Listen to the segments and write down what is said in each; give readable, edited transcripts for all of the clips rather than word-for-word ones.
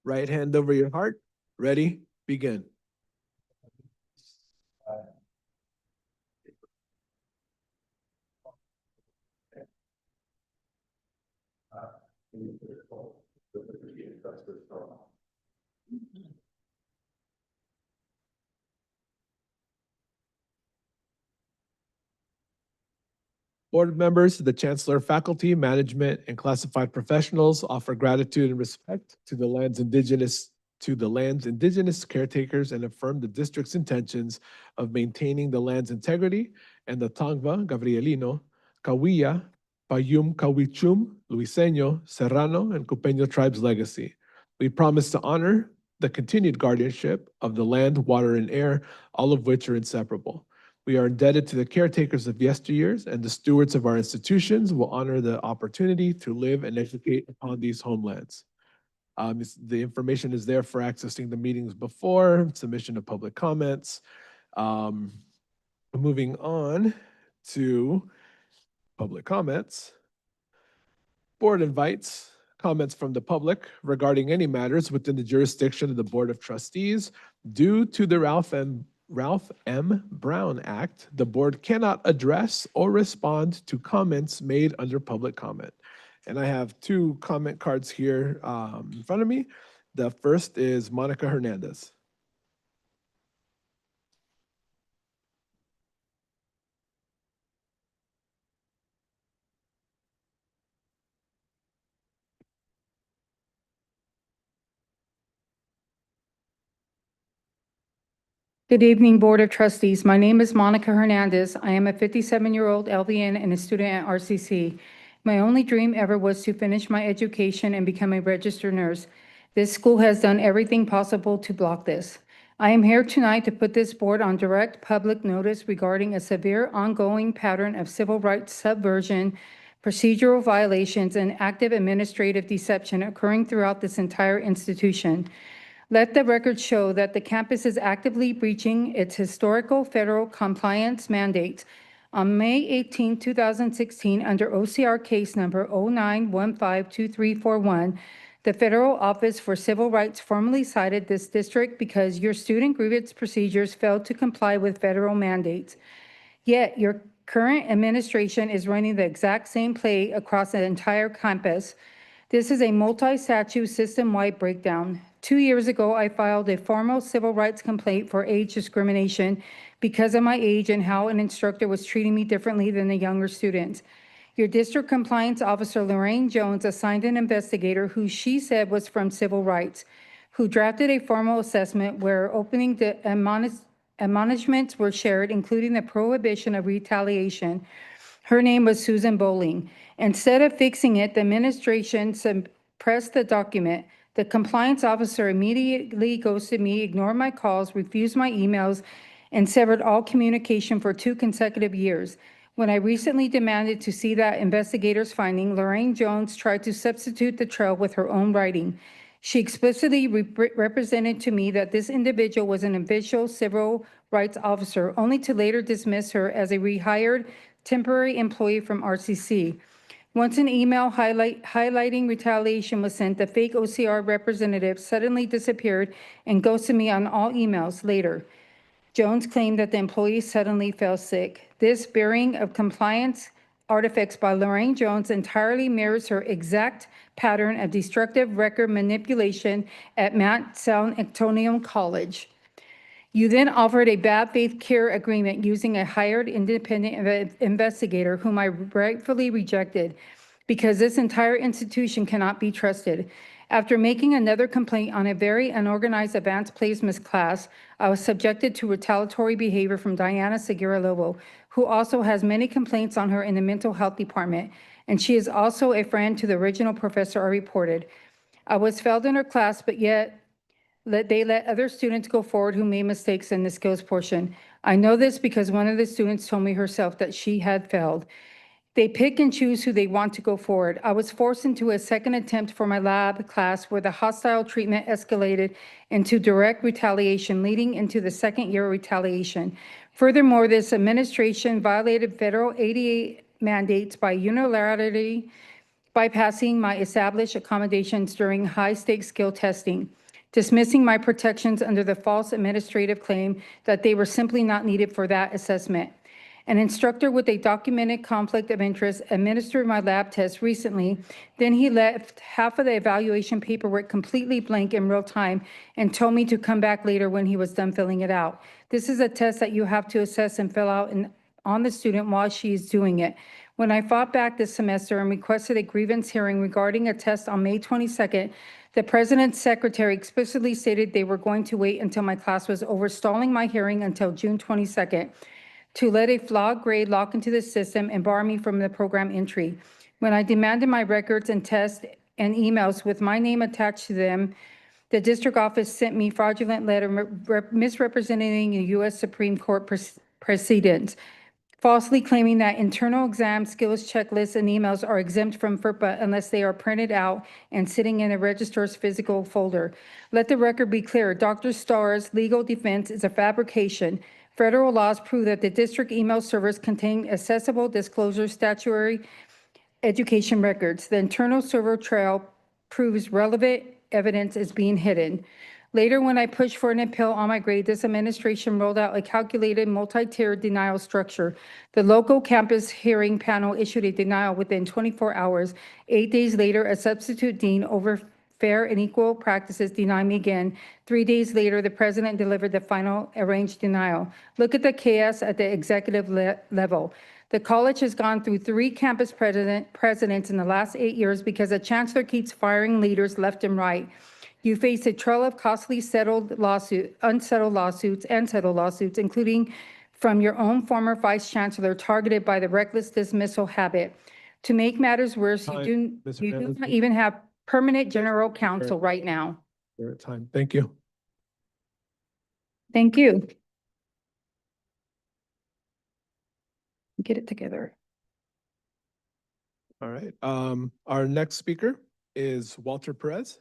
Right hand over your heart. Ready, begin. Board members, the chancellor, faculty, management, and classified professionals offer gratitude and respect to the land's indigenous caretakers and affirm the district's intentions of maintaining the land's integrity and the Tongva, Gabrielino, Cahuilla, Payum Cahuichum, Luiseño, Serrano, and Cupeño tribes' legacy. We promise to honor the continued guardianship of the land, water, and air, all of which are inseparable. We are indebted to the caretakers of yesteryears, and the stewards of our institutions will honor the opportunity to live and educate upon these homelands. The information is there for accessing the meetings before, submission of public comments. Moving on to public comments. Board invites comments from the public regarding any matters within the jurisdiction of the Board of Trustees. Due to the Ralph M. Brown Act, the board cannot address or respond to comments made under public comment. And I have two comment cards here in front of me. The first is Monica Hernandez. Good evening, Board of Trustees. My name is Monica Hernandez. I am a 57-year-old LVN and a student at RCC. My only dream ever was to finish my education and become a registered nurse. This school has done everything possible to block this. I am here tonight to put this board on direct public notice regarding a severe ongoing pattern of civil rights subversion, procedural violations, and active administrative deception occurring throughout this entire institution. Let the record show that the campus is actively breaching its historical federal compliance mandates. On May 18, 2016, under OCR case number 09152341, the Federal Office for Civil Rights formally cited this district because your student grievance procedures failed to comply with federal mandates. Yet your current administration is running the exact same play across the entire campus. This is a multi-statute system-wide breakdown. 2 years ago, I filed a formal civil rights complaint for age discrimination because of my age and how an instructor was treating me differently than the younger students. Your district compliance officer, Lorraine Jones, assigned an investigator who she said was from civil rights, who drafted a formal assessment where opening the admonishments were shared, including the prohibition of retaliation. Her name was Susan Bowling. Instead of fixing it, the administration suppressed the document. The compliance officer immediately ghosted me, ignored my calls, refused my emails, and severed all communication for 2 consecutive years. When I recently demanded to see that investigator's finding, Lorraine Jones tried to substitute the trail with her own writing. She explicitly represented to me that this individual was an official civil rights officer, only to later dismiss her as a rehired temporary employee from RCC. Once an email highlighting retaliation was sent, the fake OCR representative suddenly disappeared and ghosted me on all emails later. Jones claimed that the employee suddenly fell sick. This burying of compliance artifacts by Lorraine Jones entirely mirrors her exact pattern of destructive record manipulation at Mount San Antonio College. You then offered a bad faith care agreement using a hired independent investigator whom I rightfully rejected because this entire institution cannot be trusted. After making another complaint on a very unorganized advanced placements class, I was subjected to retaliatory behavior from Diana Segura-Lobo, who also has many complaints on her in the mental health department, and she is also a friend to the original professor I reported. I was failed in her class, but yet they let other students go forward who made mistakes in the skills portion. I know this because one of the students told me herself that she had failed. They pick and choose who they want to go forward. I was forced into a second attempt for my lab class where the hostile treatment escalated into direct retaliation, leading into the second year of retaliation. Furthermore, this administration violated federal ADA mandates by unilaterally bypassing my established accommodations during high-stakes skill testing, dismissing my protections under the false administrative claim that they were simply not needed for that assessment. An instructor with a documented conflict of interest administered my lab test recently. Then he left half of the evaluation paperwork completely blank in real time and told me to come back later when he was done filling it out. This is a test that you have to assess and fill out on the student while she is doing it. When I fought back this semester and requested a grievance hearing regarding a test on May 22nd, the president's secretary explicitly stated they were going to wait until my class was over, stalling my hearing until June 22nd to let a flawed grade lock into the system and bar me from the program entry. When I demanded my records and tests and emails with my name attached to them, the district office sent me fraudulent letter misrepresenting the U.S. Supreme Court precedents, falsely claiming that internal exam skills checklists and emails are exempt from FERPA unless they are printed out and sitting in a registrar's physical folder. Let the record be clear. Dr. Starr's legal defense is a fabrication. Federal laws prove that the district email servers contain accessible disclosure statutory education records. The internal server trail proves relevant evidence is being hidden. Later, when I pushed for an appeal on my grade, this administration rolled out a calculated multi-tiered denial structure. The local campus hearing panel issued a denial within 24 hours. 8 days later, a substitute dean over fair and equal practices denied me again. 3 days later, the president delivered the final arranged denial. Look at the chaos at the executive level. The college has gone through 3 campus presidents in the last 8 years because the chancellor keeps firing leaders left and right. You face a trail of costly unsettled lawsuits, including from your own former vice chancellor targeted by the reckless dismissal habit. To make matters worse, you do not even have permanent general counsel right now. You're at time. Thank you. Thank you. Get it together. All right. Our next speaker is Walter Perez.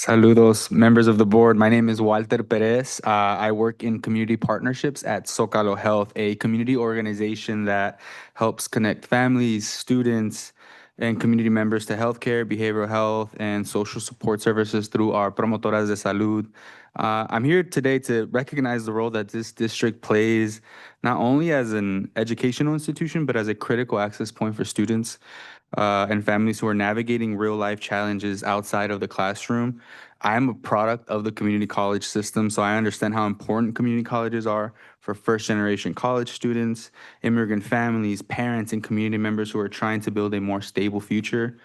Saludos, members of the board. My name is Walter Perez. I work in community partnerships at Zócalo Health, a community organization that helps connect families, students, and community members to healthcare, behavioral health, and social support services through our Promotoras de Salud. I'm here today to recognize the role that this district plays, not only as an educational institution, but as a critical access point for students and families who are navigating real life challenges outside of the classroom. I am a product of the community college system, so I understand how important community colleges are for first generation college students, immigrant families, parents, and community members who are trying to build a more stable future.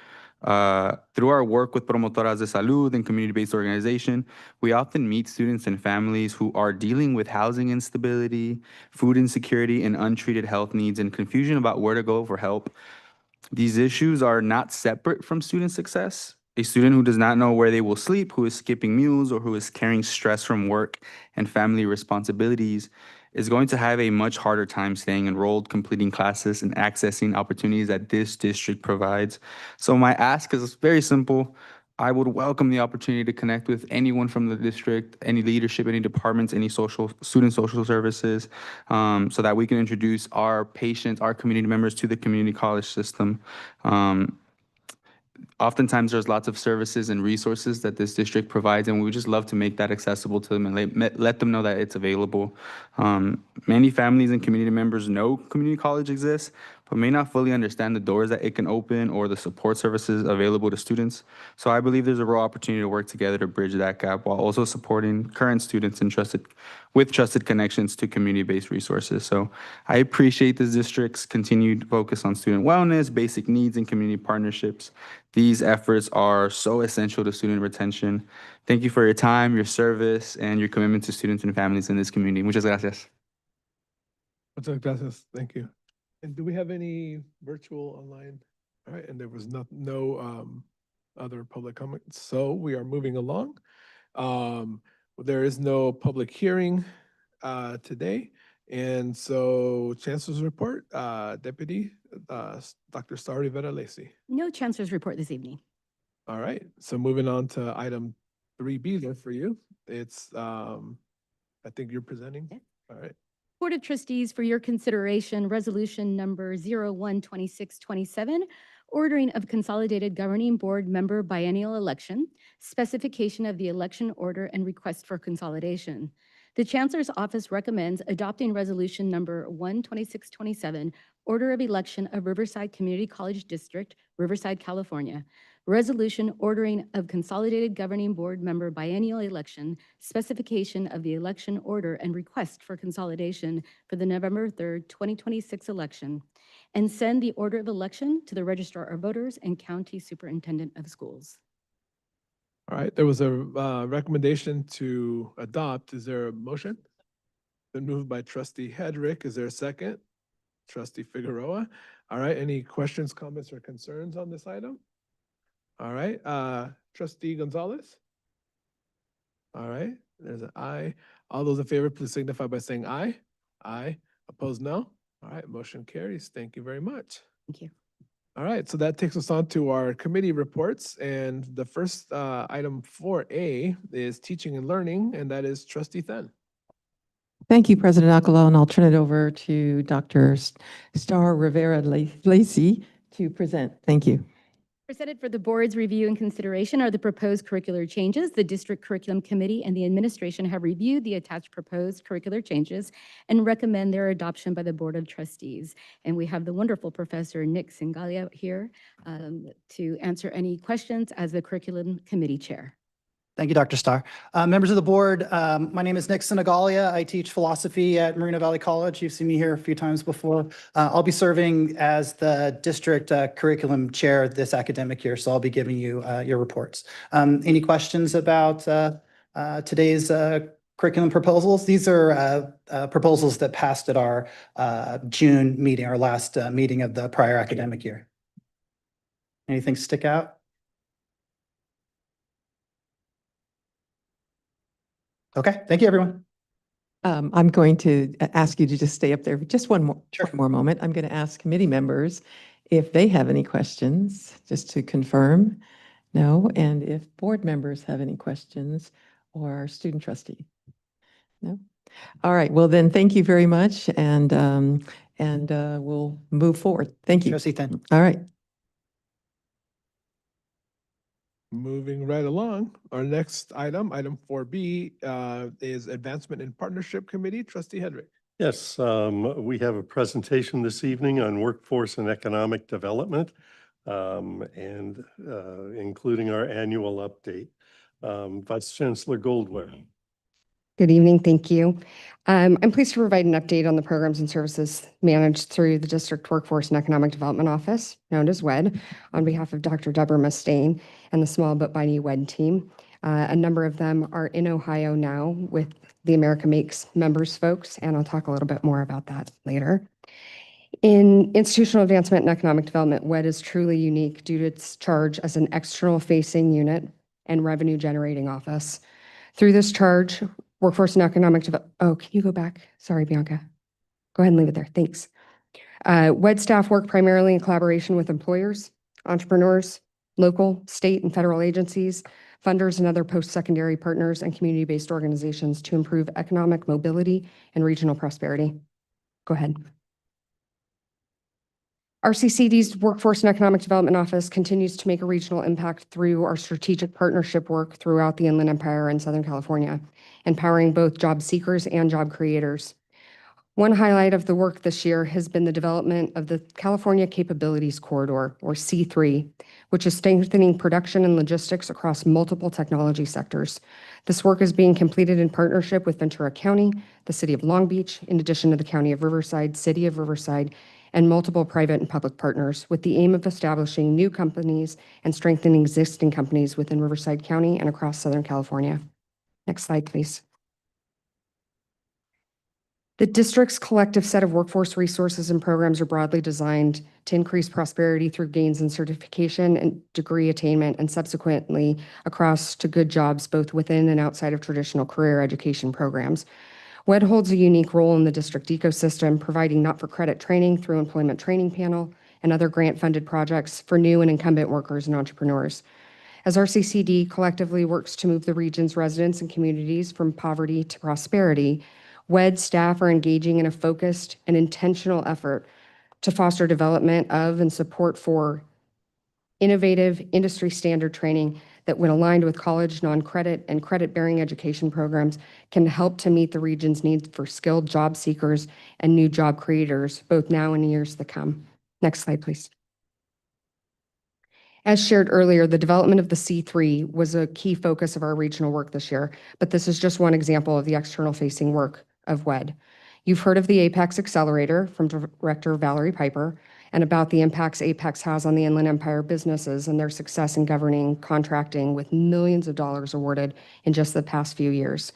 Through our work with Promotoras de Salud and community-based organization, we often meet students and families who are dealing with housing instability, food insecurity, and untreated health needs and confusion about where to go for help. These issues are not separate from student success. A student who does not know where they will sleep, who is skipping meals, or who is carrying stress from work and family responsibilities is going to have a much harder time staying enrolled, completing classes, and accessing opportunities that this district provides. So my ask is very simple. I would welcome the opportunity to connect with anyone from the district, any leadership, any departments, any student social services, so that we can introduce our patients, our community members to the community college system. Oftentimes there's lots of services and resources that this district provides, and we would just love to make that accessible to them and let them know that it's available. Many families and community members know community college exists, but may not fully understand the doors that it can open or the support services available to students. So I believe there's a real opportunity to work together to bridge that gap while also supporting current students and trusted connections to community-based resources. So I appreciate this district's continued focus on student wellness, basic needs, and community partnerships. These efforts are so essential to student retention. Thank you for your time, your service, and your commitment to students and families in this community. Muchas gracias. Muchas gracias. Thank you. And do we have any virtual online? All right, and there was no other public comments. So we are moving along. There is no public hearing today. And so Chancellor's report, Deputy Dr. Star Rivera-Lacy. No Chancellor's report this evening. All right, so moving on to item 3B there for you. It's, I think you're presenting. Yeah. All right. Board of Trustees, for your consideration, resolution number 012627, ordering of consolidated governing board member biennial election, specification of the election order and request for consolidation. The Chancellor's Office recommends adopting resolution number 12627, order of election of Riverside Community College District, Riverside, California. Resolution ordering of consolidated governing board member biennial election, specification of the election order and request for consolidation for the November 3rd, 2026 election, and send the order of election to the Registrar of Voters and County Superintendent of Schools. All right, there was a recommendation to adopt. Is there a motion? Been moved by Trustee Hedrick. Is there a second? Trustee Figueroa. All right, any questions, comments, or concerns on this item? All right, Trustee Gonzalez? All right, there's an aye. All those in favor, please signify by saying aye. Aye. Opposed, no? All right, motion carries. Thank you very much. Thank you. All right, so that takes us on to our committee reports. And the first item 4A is teaching and learning, and that is Trustee Then. Thank you, President Alcala, and I'll turn it over to Dr. Star Rivera Lacey to present. Thank you. Presented for the board's review and consideration are the proposed curricular changes. The District Curriculum Committee and the administration have reviewed the attached proposed curricular changes and recommend their adoption by the Board of Trustees. And we have the wonderful Professor Nick Singalia here to answer any questions as the Curriculum Committee Chair. Thank you, Dr. Starr. Members of the board, my name is Nick Sinagalia. I teach philosophy at Moreno Valley College. You've seen me here a few times before. I'll be serving as the district curriculum chair this academic year, so I'll be giving you your reports. Any questions about today's curriculum proposals? These are proposals that passed at our June meeting, our last meeting of the prior academic year. Anything stick out? Okay, thank you, everyone. I'm going to ask you to just stay up there for just one more moment. I'm going to ask committee members if they have any questions, just to confirm. No, and if board members have any questions or student trustee. No. All right. Well, then, thank you very much, and we'll move forward. Thank you. Trustee Then. All right. Moving right along, our next item, item 4B, is Advancement in Partnership Committee. Trustee Hedrick. Yes, we have a presentation this evening on workforce and economic development, and including our annual update. Vice Chancellor Goldware. Good evening, thank you. I'm pleased to provide an update on the programs and services managed through the District Workforce and Economic Development Office, known as WED, on behalf of Dr. Deborah Mustaine and the Small But Mighty WED team. A number of them are in Ohio now with the America Makes members folks, and I'll talk a little bit more about that later. In institutional advancement and economic development, WED is truly unique due to its charge as an external facing unit and revenue generating office. Through this charge, Workforce and Economic Development. Oh, can you go back? Sorry, Bianca. Go ahead and leave it there. Thanks. WED staff work primarily in collaboration with employers, entrepreneurs, local, state, and federal agencies, funders, and other post-secondary partners and community-based organizations to improve economic mobility and regional prosperity. Go ahead. RCCD's Workforce and Economic Development Office continues to make a regional impact through our strategic partnership work throughout the Inland Empire and Southern California, empowering both job seekers and job creators. One highlight of the work this year has been the development of the California Capabilities Corridor, or C3, which is strengthening production and logistics across multiple technology sectors. This work is being completed in partnership with Ventura County, the City of Long Beach, in addition to the County of Riverside, City of Riverside, and multiple private and public partners, with the aim of establishing new companies and strengthening existing companies within Riverside County and across Southern California. Next slide, please. The district's collective set of workforce resources and programs are broadly designed to increase prosperity through gains in certification and degree attainment, and subsequently across to good jobs both within and outside of traditional career education programs. WED holds a unique role in the district ecosystem, providing not-for-credit training through Employment Training Panel and other grant-funded projects for new and incumbent workers and entrepreneurs. As RCCD collectively works to move the region's residents and communities from poverty to prosperity, WED staff are engaging in a focused and intentional effort to foster development of and support for innovative industry standard training that, when aligned with college, non-credit, and credit-bearing education programs, can help to meet the region's needs for skilled job seekers and new job creators, both now and in years to come. Next slide, please. As shared earlier, the development of the C3 was a key focus of our regional work this year, but this is just one example of the external-facing work of WED. You've heard of the Apex Accelerator from Director Valerie Piper and about the impacts Apex has on the Inland Empire businesses and their success in governing contracting, with millions of dollars awarded in just the past few years.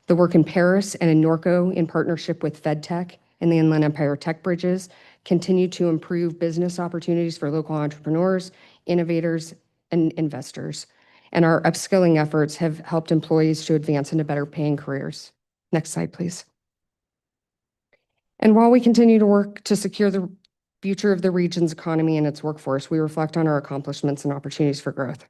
The work in Paris and in Norco, in partnership with FedTech and the Inland Empire Tech Bridges, continue to improve business opportunities for local entrepreneurs, innovators, and investors. And our upskilling efforts have helped employees to advance into better paying careers. Next slide, please. And while we continue to work to secure the future of the region's economy and its workforce, we reflect on our accomplishments and opportunities for growth.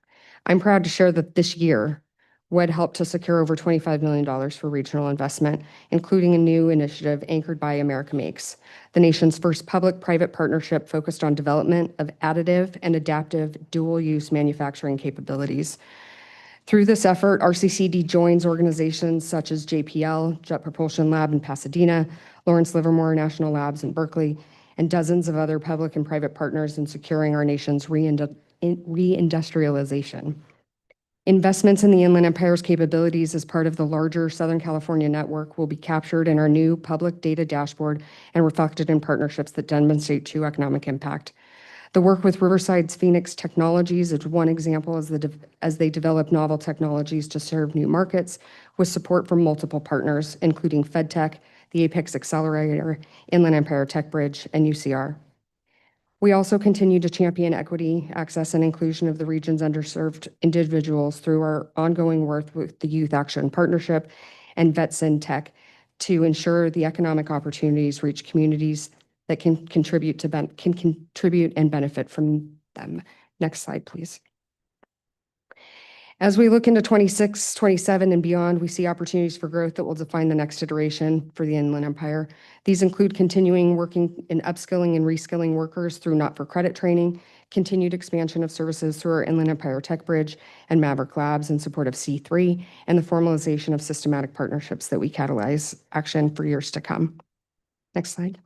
I'm proud to share that this year, WED helped to secure over $25 million for regional investment, including a new initiative anchored by America Makes, the nation's first public-private partnership focused on development of additive and adaptive dual-use manufacturing capabilities. Through this effort, RCCD joins organizations such as JPL, Jet Propulsion Lab in Pasadena, Lawrence Livermore National Labs in Berkeley, and dozens of other public and private partners in securing our nation's reindustrialization. Investments in the Inland Empire's capabilities as part of the larger Southern California network will be captured in our new public data dashboard and reflected in partnerships that demonstrate true economic impact. The work with Riverside's Phoenix Technologies is one example as they develop novel technologies to serve new markets, with support from multiple partners, including FedTech, the Apex Accelerator, Inland Empire Tech Bridge, and UCR. We also continue to champion equity, access, and inclusion of the region's underserved individuals through our ongoing work with the Youth Action Partnership and VetSynTech to ensure the economic opportunities reach communities that can contribute and benefit from them. Next slide, please. As we look into 26, 27, and beyond, we see opportunities for growth that will define the next iteration for the Inland Empire. These include continuing working in upskilling and reskilling workers through not-for-credit training, continued expansion of services through our Inland Empire Tech Bridge and Maverick Labs in support of C3, and the formalization of systematic partnerships that we catalyze action for years to come. Next slide.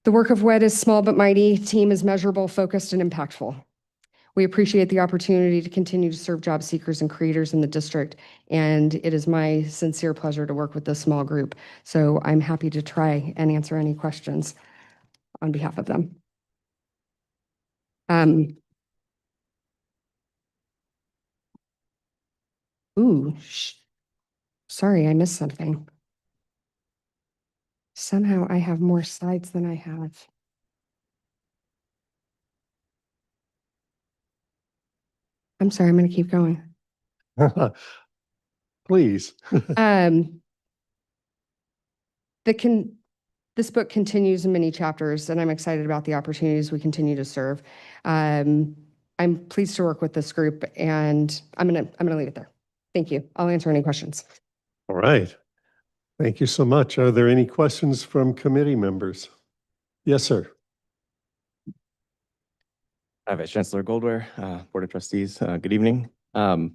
The work of WED is small but mighty. Team is measurable, focused, and impactful. We appreciate the opportunity to continue to serve job seekers and creators in the district, and it is my sincere pleasure to work with this small group. So I'm happy to try and answer any questions on behalf of them. Sorry, I missed something. Somehow I have more slides than I have. I'm sorry, I'm going to keep going. Please. This book continues in many chapters, and I'm excited about the opportunities we continue to serve. I'm pleased to work with this group, and I'm gonna leave it there. Thank you. I'll answer any questions. All right. Thank you so much. Are there any questions from committee members? Yes, sir. Hi, Vice Chancellor Goldware, Board of Trustees. Good evening. I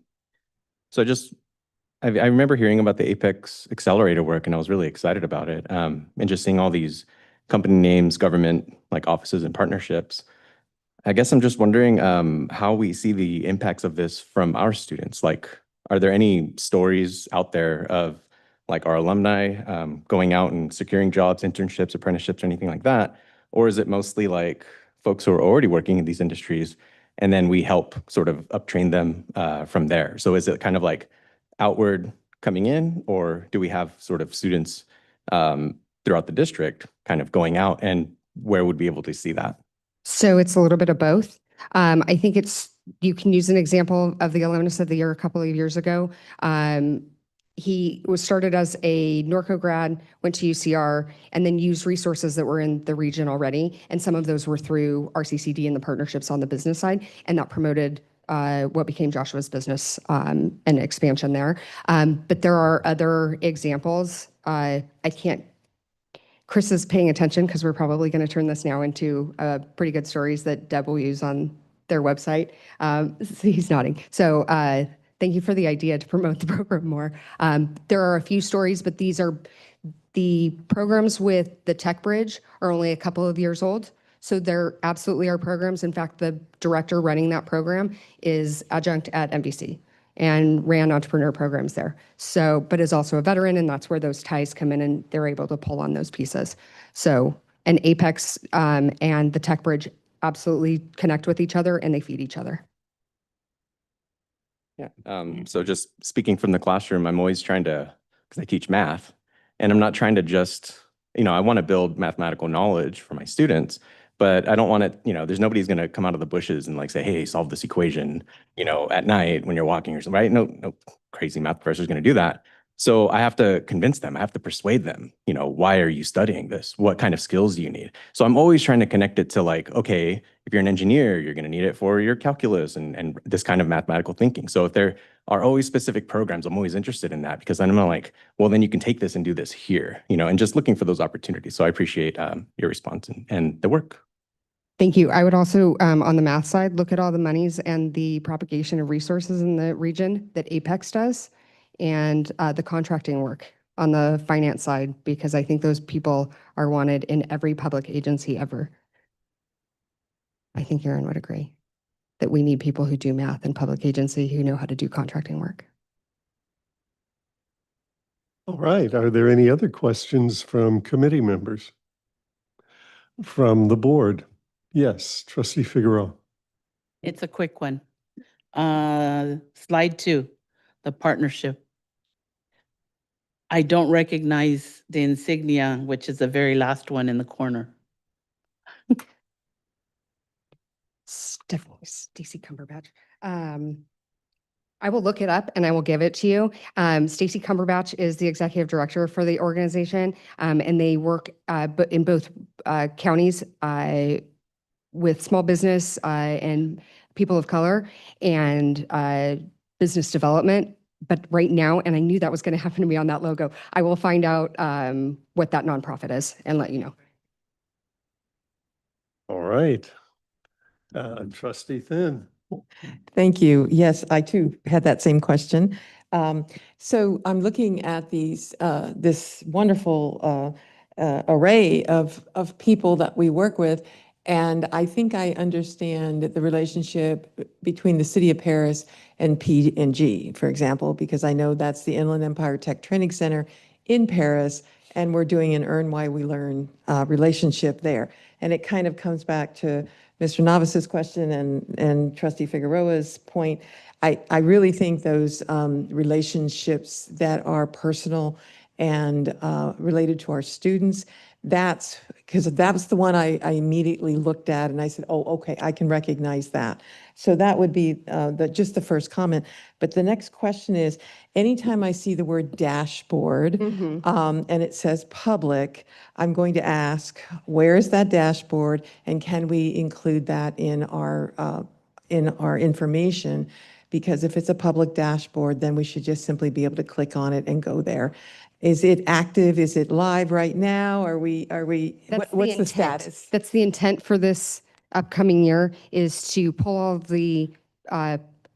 remember hearing about the Apex Accelerator work, and I was really excited about it. And just seeing all these company names, government like offices and partnerships. I guess I'm just wondering how we see the impacts of this from our students. Like, are there any stories out there of like our alumni going out and securing jobs, internships, apprenticeships, or anything like that? Or is it mostly like folks who are already working in these industries, and then we help sort of uptrain them from there? So is it kind of like outward coming in, or do we have sort of students throughout the district kind of going out, and where would we be able to see that? So it's a little bit of both. I think you can use an example of the alumnus of the year a couple of years ago. He was started as a Norco grad, went to UCR, and then used resources that were in the region already. And some of those were through RCCD and the partnerships on the business side, and that promoted what became Joshua's business and expansion there. But there are other examples. I can't, Chris is paying attention because we're probably going to turn this now into pretty good stories that Deb will use on their website. So he's nodding. So thank you for the idea to promote the program more. There are a few stories, but these are the programs with the Tech Bridge are only a couple of years old. So there absolutely are programs. In fact, the director running that program is adjunct at MDC and ran entrepreneur programs there. So, but is also a veteran, and that's where those ties come in, and they're able to pull on those pieces. So, and Apex and the Tech Bridge absolutely connect with each other, and they feed each other. Yeah. So just speaking from the classroom, I'm always trying to, because I teach math, and I'm not trying to just, I want to build mathematical knowledge for my students, but I don't want it, there's nobody's going to come out of the bushes and like say, hey, solve this equation, at night when you're walking or something, right? No crazy math professor is going to do that. So I have to convince them, I have to persuade them, why are you studying this? What kind of skills do you need? So I'm always trying to connect it to like, okay, if you're an engineer, you're going to need it for your calculus and this kind of mathematical thinking. So if there are always specific programs, I'm always interested in that because then I'm like, well, then you can take this and do this here, and just looking for those opportunities. So I appreciate your response and the work. Thank you. I would also, on the math side, look at all the monies and the propagation of resources in the region that Apex does and the contracting work on the finance side, because I think those people are wanted in every public agency ever. I think Aaron would agree that we need people who do math in public agency who know how to do contracting work. All right. Are there any other questions from committee members? From the board? Yes, Trustee Figueroa. It's a quick one. Slide 2, the partnership. I don't recognize the insignia, which is the very last one in the corner. Definitely Stacy Cumberbatch. I will look it up and I will give it to you. Stacy Cumberbatch is the executive director for the organization, and they work in both counties with small business and people of color and business development. But right now, and I knew that was going to happen to me on that logo, I will find out what that nonprofit is and let you know. All right. Trustee Thin. Thank you. Yes, I too had that same question. So I'm looking at this wonderful array of people that we work with, and I think I understand the relationship between the City of Paris and P&G, for example, because I know that's the Inland Empire Tech Training Center in Paris, and we're doing an Earn Why We Learn relationship there. And it kind of comes back to Mr. Navas's question and Trustee Figueroa's point. I really think those relationships that are personal and related to our students, that's because that was the one I immediately looked at and I said, oh, okay, I can recognize that. So that would be just the first comment. But the next question is, anytime I see the word dashboard and it says public, I'm going to ask, where is that dashboard and can we include that in our information? Because if it's a public dashboard, then we should just simply be able to click on it and go there. Is it active? Is it live right now? What's the status? That's the intent for this upcoming year, is to pull all of the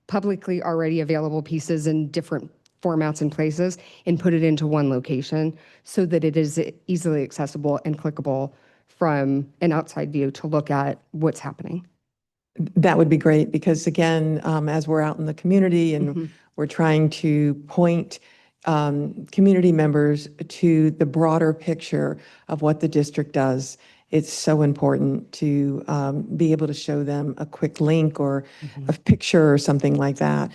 publicly already available pieces in different formats and places and put it into one location so that it is easily accessible and clickable from an outside view to look at what's happening. That would be great because again, as we're out in the community and we're trying to point community members to the broader picture of what the district does, it's so important to be able to show them a quick link or a picture or something like that.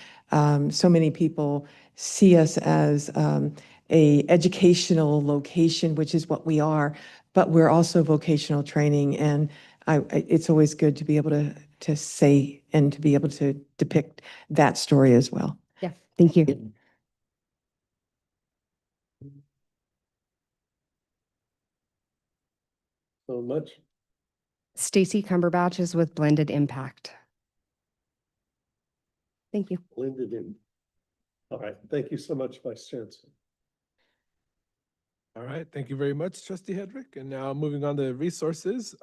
So many people see us as a educational location, which is what we are, but we're also vocational training, and it's always good to be able to say and to be able to depict that story as well. Yeah, thank you. So much. Stacy Cumberbatch is with Blended Impact. Thank you. Linda didn't. All right, thank you so much, Vice Chancellor. All right, thank you very much, Trustee Hedrick. And now moving on to resources.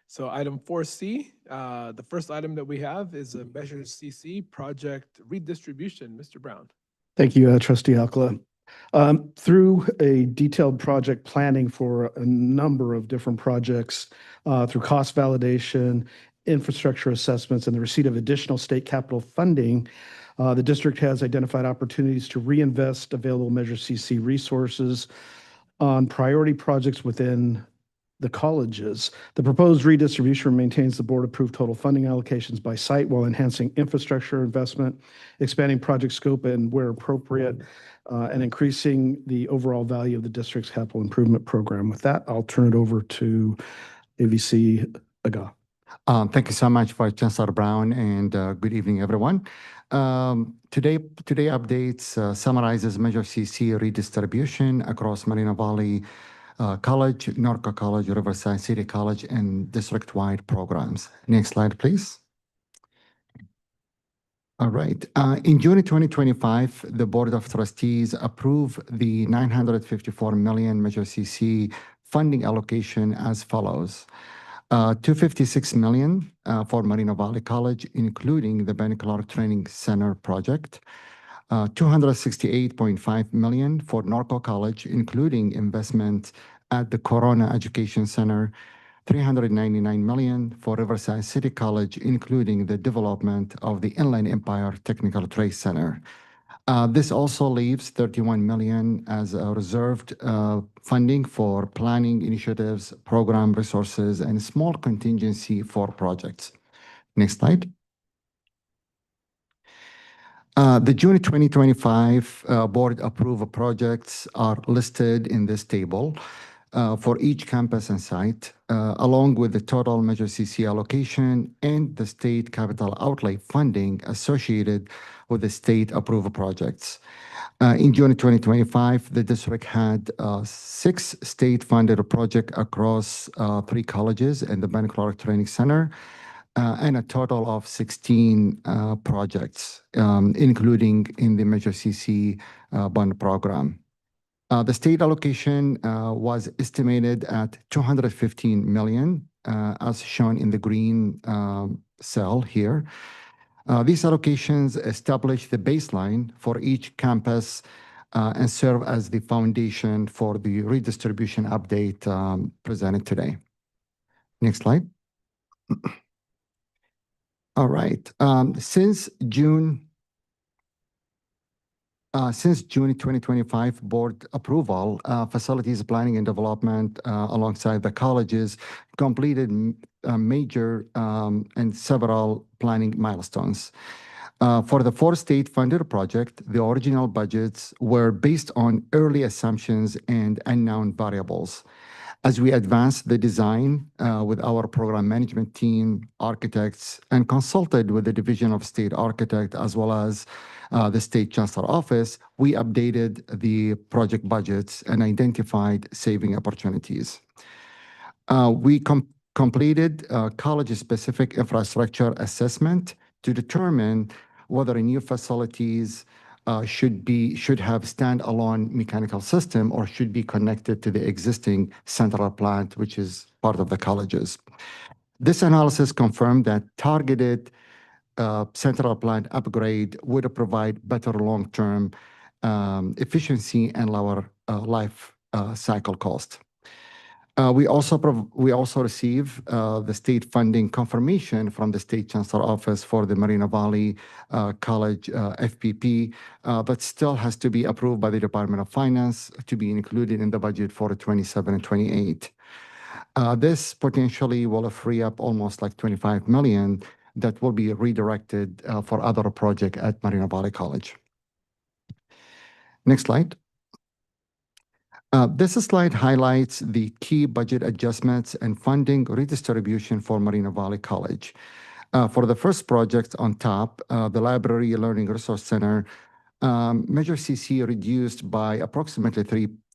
So item 4C, the first item that we have is a Measure CC project redistribution. Mr. Brown. Thank you, Trustee Alcala. Through a detailed project planning for a number of different projects, through cost validation, infrastructure assessments, and the receipt of additional state capital funding, the district has identified opportunities to reinvest available Measure CC resources on priority projects within the colleges. The proposed redistribution maintains the board-approved total funding allocations by site while enhancing infrastructure investment, expanding project scope and where appropriate, and increasing the overall value of the district's capital improvement program. With that, I'll turn it over to AVC Aga. Thank you so much, Vice Chancellor Brown, and good evening, everyone. Today updates summarizes Measure CC redistribution across Moreno Valley College, Norco College, Riverside City College, and district-wide programs. Next slide, please. All right. In June 2025, the Board of Trustees approved the $954 million Measure CC funding allocation as follows. $256 million for Moreno Valley College, including the Ben Clark Training Center project. $268.5 million for Norco College, including investment at the Corona Education Center. $399 million for Riverside City College, including the development of the Inland Empire Technical Trade Center. This also leaves $31 million as a reserved funding for planning initiatives, program resources, and small contingency for projects. Next slide. The June 2025 board approved projects are listed in this table for each campus and site, along with the total Measure CC allocation and the state capital outlay funding associated with the state approved projects. In June 2025, the district had 6 state-funded projects across 3 colleges and the Ben Clark Training Center, and a total of 16 projects, including in the Measure CC bond program. The state allocation was estimated at $215 million, as shown in the green cell here. These allocations establish the baseline for each campus and serve as the foundation for the redistribution update presented today. Next slide. All right. Since June 2025 board approval, facilities planning and development alongside the colleges completed major and several planning milestones. For the 4 state-funded project, the original budgets were based on early assumptions and unknown variables. As we advanced the design with our program management team, architects, and consulted with the Division of State Architect as well as the State Chancellor Office, we updated the project budgets and identified saving opportunities. We completed college-specific infrastructure assessment to determine whether new facilities should have standalone mechanical system or should be connected to the existing central plant, which is part of the colleges. This analysis confirmed that targeted central plant upgrade would provide better long-term efficiency and lower life cycle cost. We also receive the state funding confirmation from the State Chancellor Office for the Moreno Valley College FPP, but still has to be approved by the Department of Finance to be included in the budget for 27 and 28. This potentially will free up almost like $25 million that will be redirected for other projects at Moreno Valley College. Next slide. This slide highlights the key budget adjustments and funding redistribution for Moreno Valley College. For the first project on top, the Library Learning Resource Center, Measure CC reduced by approximately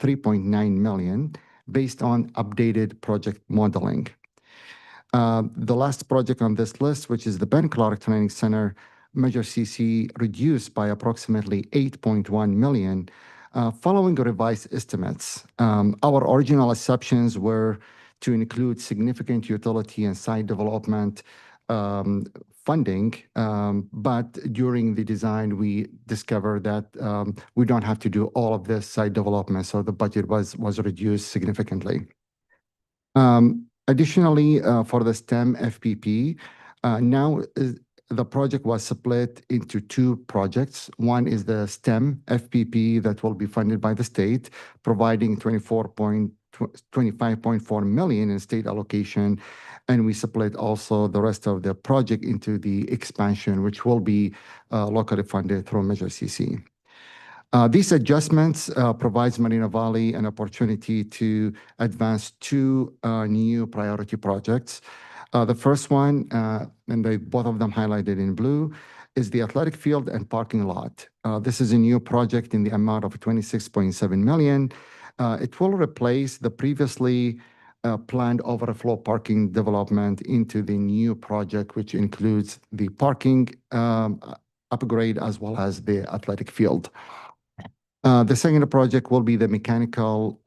$3.9 million based on updated project modeling. The last project on this list, which is the Ben Clark Training Center, Measure CC reduced by approximately 8.1 million following revised estimates. Our original assumptions were to include significant utility and site development funding, but during the design, we discovered that we don't have to do all of this site development, so the budget was reduced significantly. Additionally, for the STEM FPP, now the project was split into two projects. One is the STEM FPP that will be funded by the state, providing 25.4 million in state allocation, and we split also the rest of the project into the expansion, which will be locally funded through Measure CC. These adjustments provides Moreno Valley an opportunity to advance two new priority projects. The first one, and both of them highlighted in blue, is the athletic field and parking lot. This is a new project in the amount of 26.7 million. It will replace the previously planned overflow parking development into the new project, which includes the parking upgrade as well as the athletic field. The second project will be the mechanical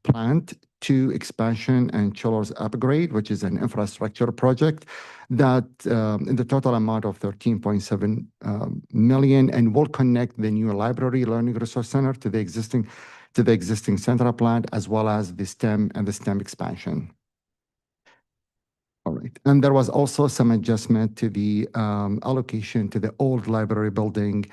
plant 2 expansion and chillers upgrade, which is an infrastructure project that in the total amount of 13.7 million, and will connect the new library learning resource center to the existing central plant, as well as the STEM and the STEM expansion. All right, and there was also some adjustment to the allocation to the old library building,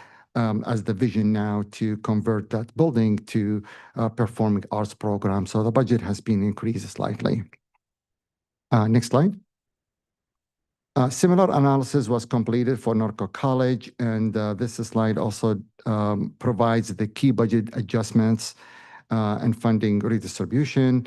as the vision now to convert that building to a performing arts program. So the budget has been increased slightly. Next slide. Similar analysis was completed for Norco College, and this slide also provides the key budget adjustments and funding redistribution.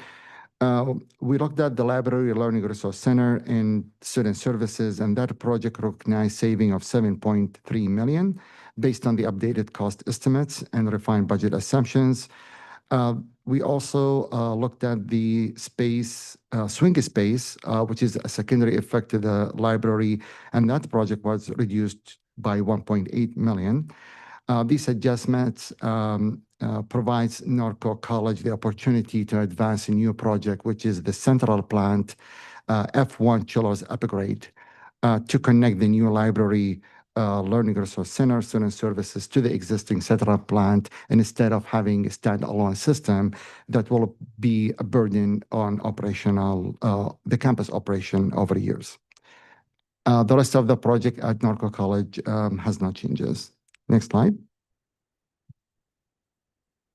We looked at the Library Learning Resource Center and Student Services, and that project recognized saving of 7.3 million based on the updated cost estimates and refined budget assumptions. We also looked at the space, swing space, which is a secondary effect to the library, and that project was reduced by 1.8 million. These adjustments provides Norco College the opportunity to advance a new project, which is the central plant F1 chillers upgrade to connect the new library learning resource center, student services to the existing central plant, and instead of having a standalone system that will be a burden on operational, the campus operation over years. The rest of the project at Norco College has no changes. Next slide.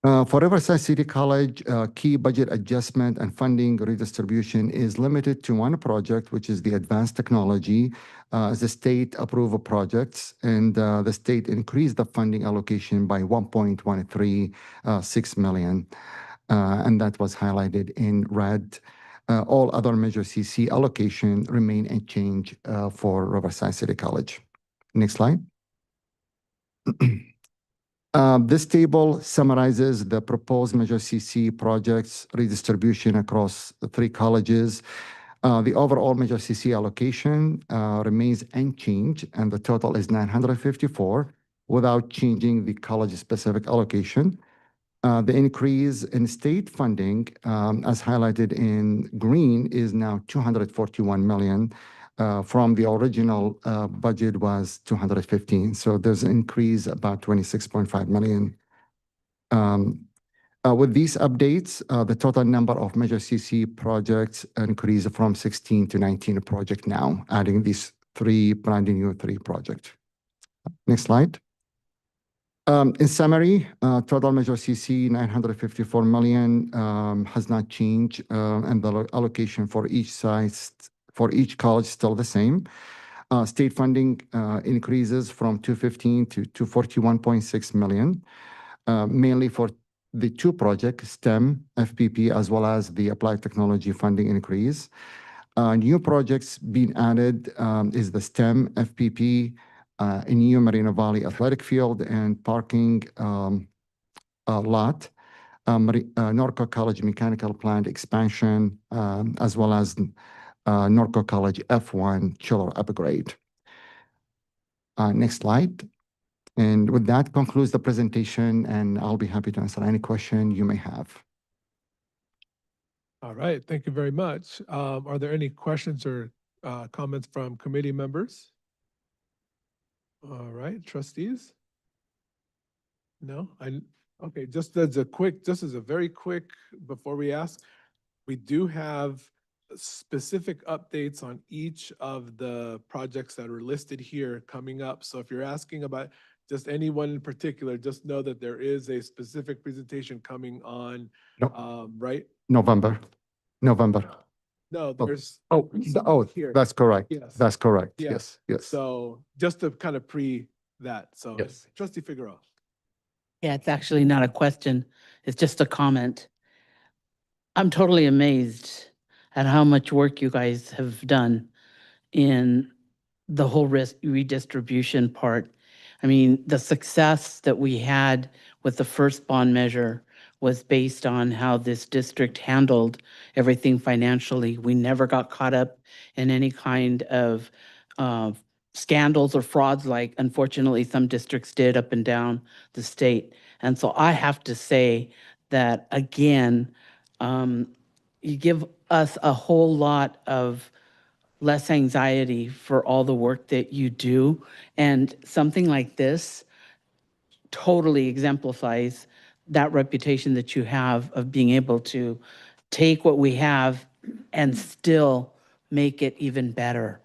For Riverside City College, key budget adjustment and funding redistribution is limited to one project, which is the advanced technology as a state approval projects, and the state increased the funding allocation by 1.136 million, and that was highlighted in red. All other Measure CC allocation remain unchanged for Riverside City College. Next slide. This table summarizes the proposed Measure CC projects redistribution across the 3 colleges. The overall Measure CC allocation remains unchanged, and the total is 954 without changing the college-specific allocation. The increase in state funding, as highlighted in green, is now 241 million. From the original budget was 215. So there's an increase about 26.5 million. With these updates, the total number of Measure CC projects increased from 16 to 19 projects now, adding these 3 brand new 3 projects. Next slide. In summary, total Measure CC 954 million has not changed, and the allocation for each site, for each college still the same. State funding increases from 215 to 241.6 million, mainly for the 2 projects, STEM, FPP, as well as the applied technology funding increase. New projects being added is the STEM, FPP, in new Moreno Valley athletic field and parking lot, Norco College mechanical plant expansion, as well as Norco College F1 chiller upgrade. Next slide. And with that concludes the presentation, and I'll be happy to answer any question you may have. All right, thank you very much. Are there any questions or comments from committee members? All right, trustees? No, okay, just as a very quick, before we ask, we do have specific updates on each of the projects that are listed here coming up. So if you're asking about just anyone in particular, just know that there is a specific presentation coming on, right? November. No, there's. Here. That's correct. Yes. That's correct. Yeah. Yes, yes. So just to kind of that, so. Yes. Trustee Figueroa. Yeah, it's actually not a question. It's just a comment. I'm totally amazed at how much work you guys have done in the whole risk redistribution part. I mean, the success that we had with the first bond measure was based on how this district handled everything financially. We never got caught up in any kind of scandals or frauds like unfortunately some districts did up and down the state. And so I have to say that again, you give us a whole lot of less anxiety for all the work that you do. And something like this totally exemplifies that reputation that you have of being able to take what we have and still make it even better.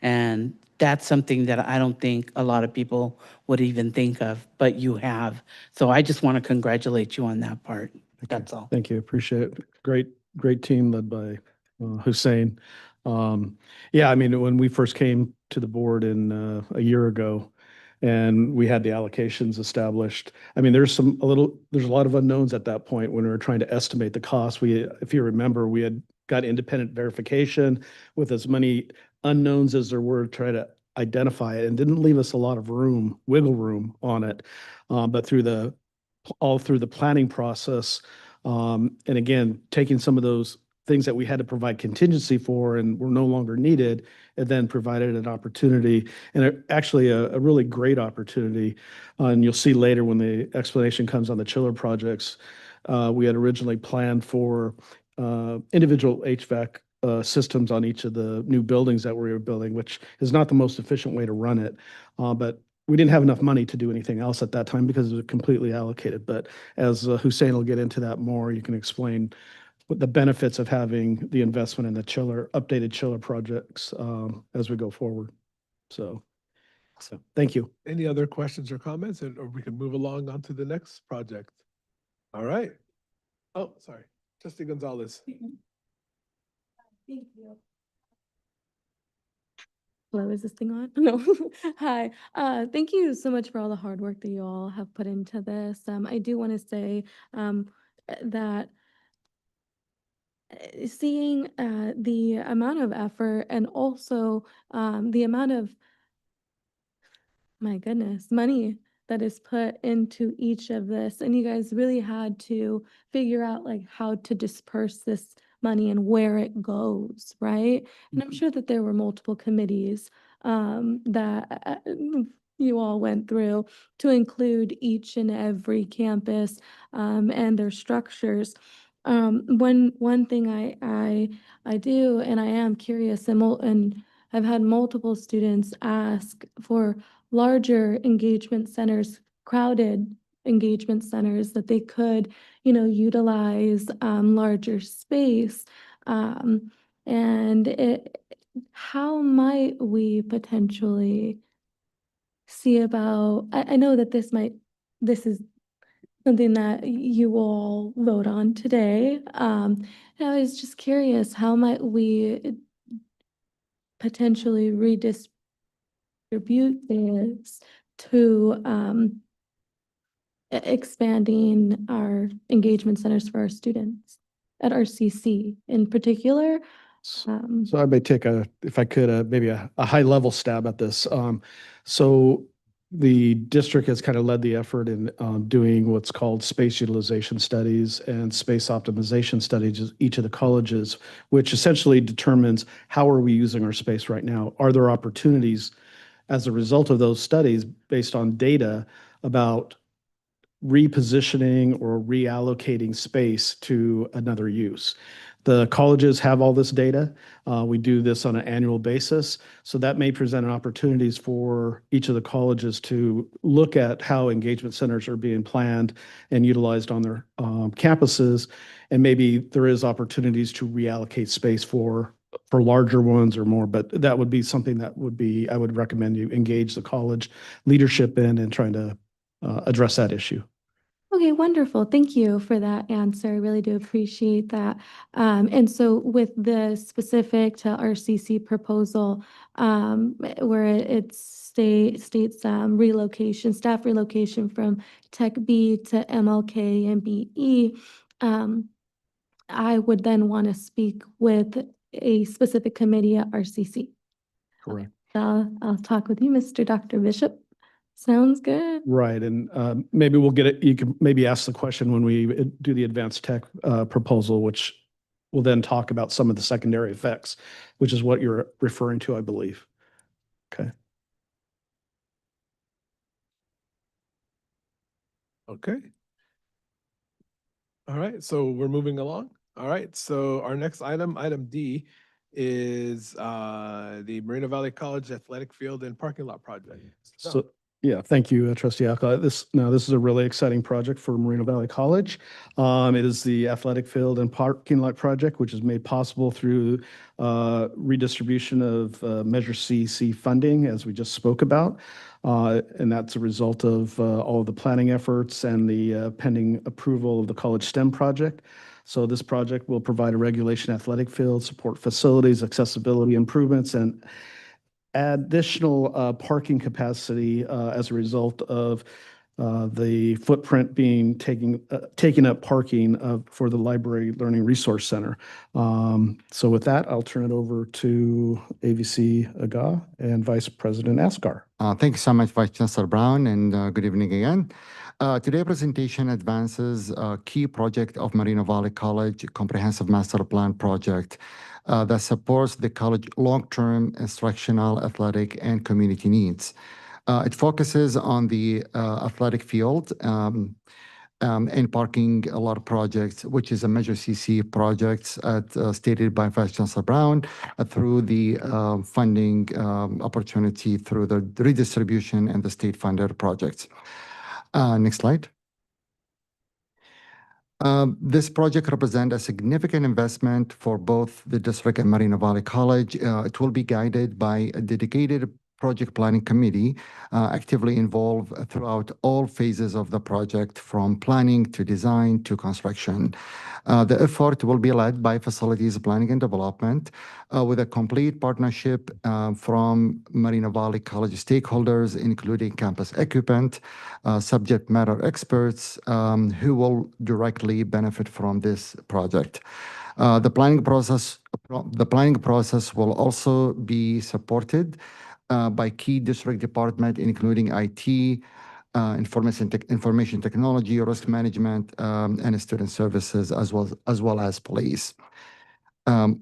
And that's something that I don't think a lot of people would even think of, but you have. So I just want to congratulate you on that part. That's all. Thank you. Appreciate it. Great team led by Hussein. Yeah, I mean, when we first came to the board a year ago and we had the allocations established, I mean, there's a lot of unknowns at that point when we were trying to estimate the cost. If you remember, we had got independent verification with as many unknowns as there were to try to identify it, and didn't leave us a lot of wiggle room on it. But all through the planning process, and again, taking some of those things that we had to provide contingency for and were no longer needed, and then provided an opportunity, and actually a really great opportunity. And you'll see later when the explanation comes on the chiller projects, we had originally planned for individual HVAC systems on each of the new buildings that we were building, which is not the most efficient way to run it. But we didn't have enough money to do anything else at that time because it was completely allocated. But as Hussein will get into that more, you can explain what the benefits of having the investment in the updated chiller projects as we go forward. So thank you. Any other questions or comments, or we can move along on to the next project? All right. Oh, sorry. Trustee Gonzalez. Thank you. Hello, is this thing on? No. Hi. Thank you so much for all the hard work that you all have put into this. I do want to say that seeing the amount of effort and also the amount of, my goodness, money that is put into each of this, and you guys really had to figure out like how to disperse this money and where it goes, right? And I'm sure that there were multiple committees that you all went through to include each and every campus and their structures. One thing I do, and I am curious, and I've had multiple students ask for larger engagement centers, crowded engagement centers that they could, utilize larger space. How might we potentially see about, I know that this is something that you all vote on today. And I was just curious, how might we potentially redistribute this to expanding our engagement centers for our students at RCC in particular? So I may take if I could, maybe a high level stab at this. So the district has kind of led the effort in doing what's called space utilization studies and space optimization studies at each of the colleges, which essentially determines how are we using our space right now? Are there opportunities as a result of those studies based on data about repositioning or reallocating space to another use. The colleges have all this data. We do this on an annual basis. So that may present opportunities for each of the colleges to look at how engagement centers are being planned and utilized on their campuses. And maybe there is opportunities to reallocate space for larger ones or more, but that would be something that would be, I would recommend you engage the college leadership in and trying to address that issue. Okay, wonderful. Thank you for that answer. I really do appreciate that. And so with the specific to RCC proposal, where it states relocation, staff relocation from Tech B to MLK and BE, I would then want to speak with a specific committee at RCC. Correct. I'll talk with you, Mr. Dr. Bishop. Sounds good. Right, and maybe we'll get it, you can maybe ask the question when we do the advanced tech proposal, which will then talk about some of the secondary effects, which is what you're referring to, I believe. Okay. Okay. All right, so we're moving along. All right, so our next item, item D, is the Moreno Valley College Athletic Field and Parking Lot Project. So, yeah, thank you, Trustee Alcala. This is a really exciting project for Moreno Valley College. It is the athletic field and parking lot project, which is made possible through redistribution of Measure CC funding, as we just spoke about. And that's a result of all of the planning efforts and the pending approval of the College STEM project. So this project will provide a regulation athletic field, support facilities, accessibility improvements, and additional parking capacity as a result of the footprint being taking up parking for the Library Learning Resource Center. So with that, I'll turn it over to AVC Aga and Vice President Asgar. Thank you so much, Vice Chancellor Brown, and good evening again. Today's presentation advances a key project of Moreno Valley College Comprehensive Master Plan project that supports the college long-term instructional, athletic, and community needs. It focuses on the athletic field and parking lot projects, which is a Measure CC project stated by Vice Chancellor Brown through the funding opportunity through the redistribution and the state-funded projects. Next slide. This project represents a significant investment for both the district and Moreno Valley College. It will be guided by a dedicated project planning committee actively involved throughout all phases of the project, from planning to design to construction. The effort will be led by Facilities Planning and Development with a complete partnership from Moreno Valley College stakeholders, including campus occupant, subject matter experts who will directly benefit from this project. The planning process will also be supported by key district department, including IT, information technology, risk management, and student services, as well as police.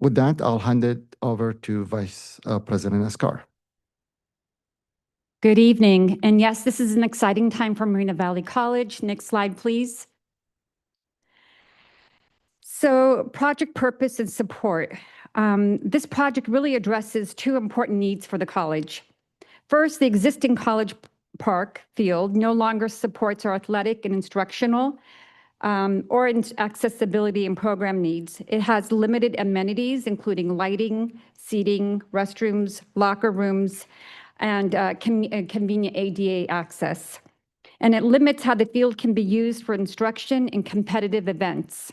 With that, I'll hand it over to Vice President Asgar. Good evening. And yes, this is an exciting time for Moreno Valley College. Next slide, please. So project purpose and support. This project really addresses two important needs for the college. First, the existing college park field no longer supports our athletic and instructional or accessibility and program needs. It has limited amenities, including lighting, seating, restrooms, locker rooms, and convenient ADA access. And it limits how the field can be used for instruction and competitive events.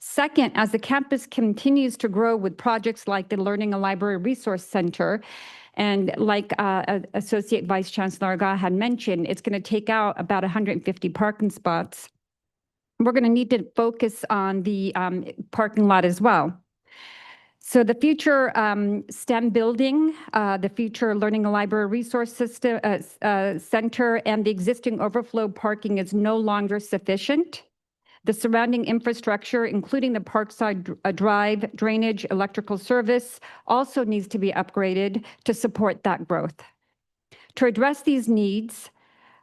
Second, as the campus continues to grow with projects like the Learning and Library Resource Center, and like Associate Vice Chancellor Aga had mentioned, it's going to take out about 150 parking spots. We're going to need to focus on the parking lot as well. So the future STEM building, the future Learning and Library Resource Center, and the existing overflow parking is no longer sufficient. The surrounding infrastructure, including the Parkside Drive, drainage, electrical service, also needs to be upgraded to support that growth. To address these needs,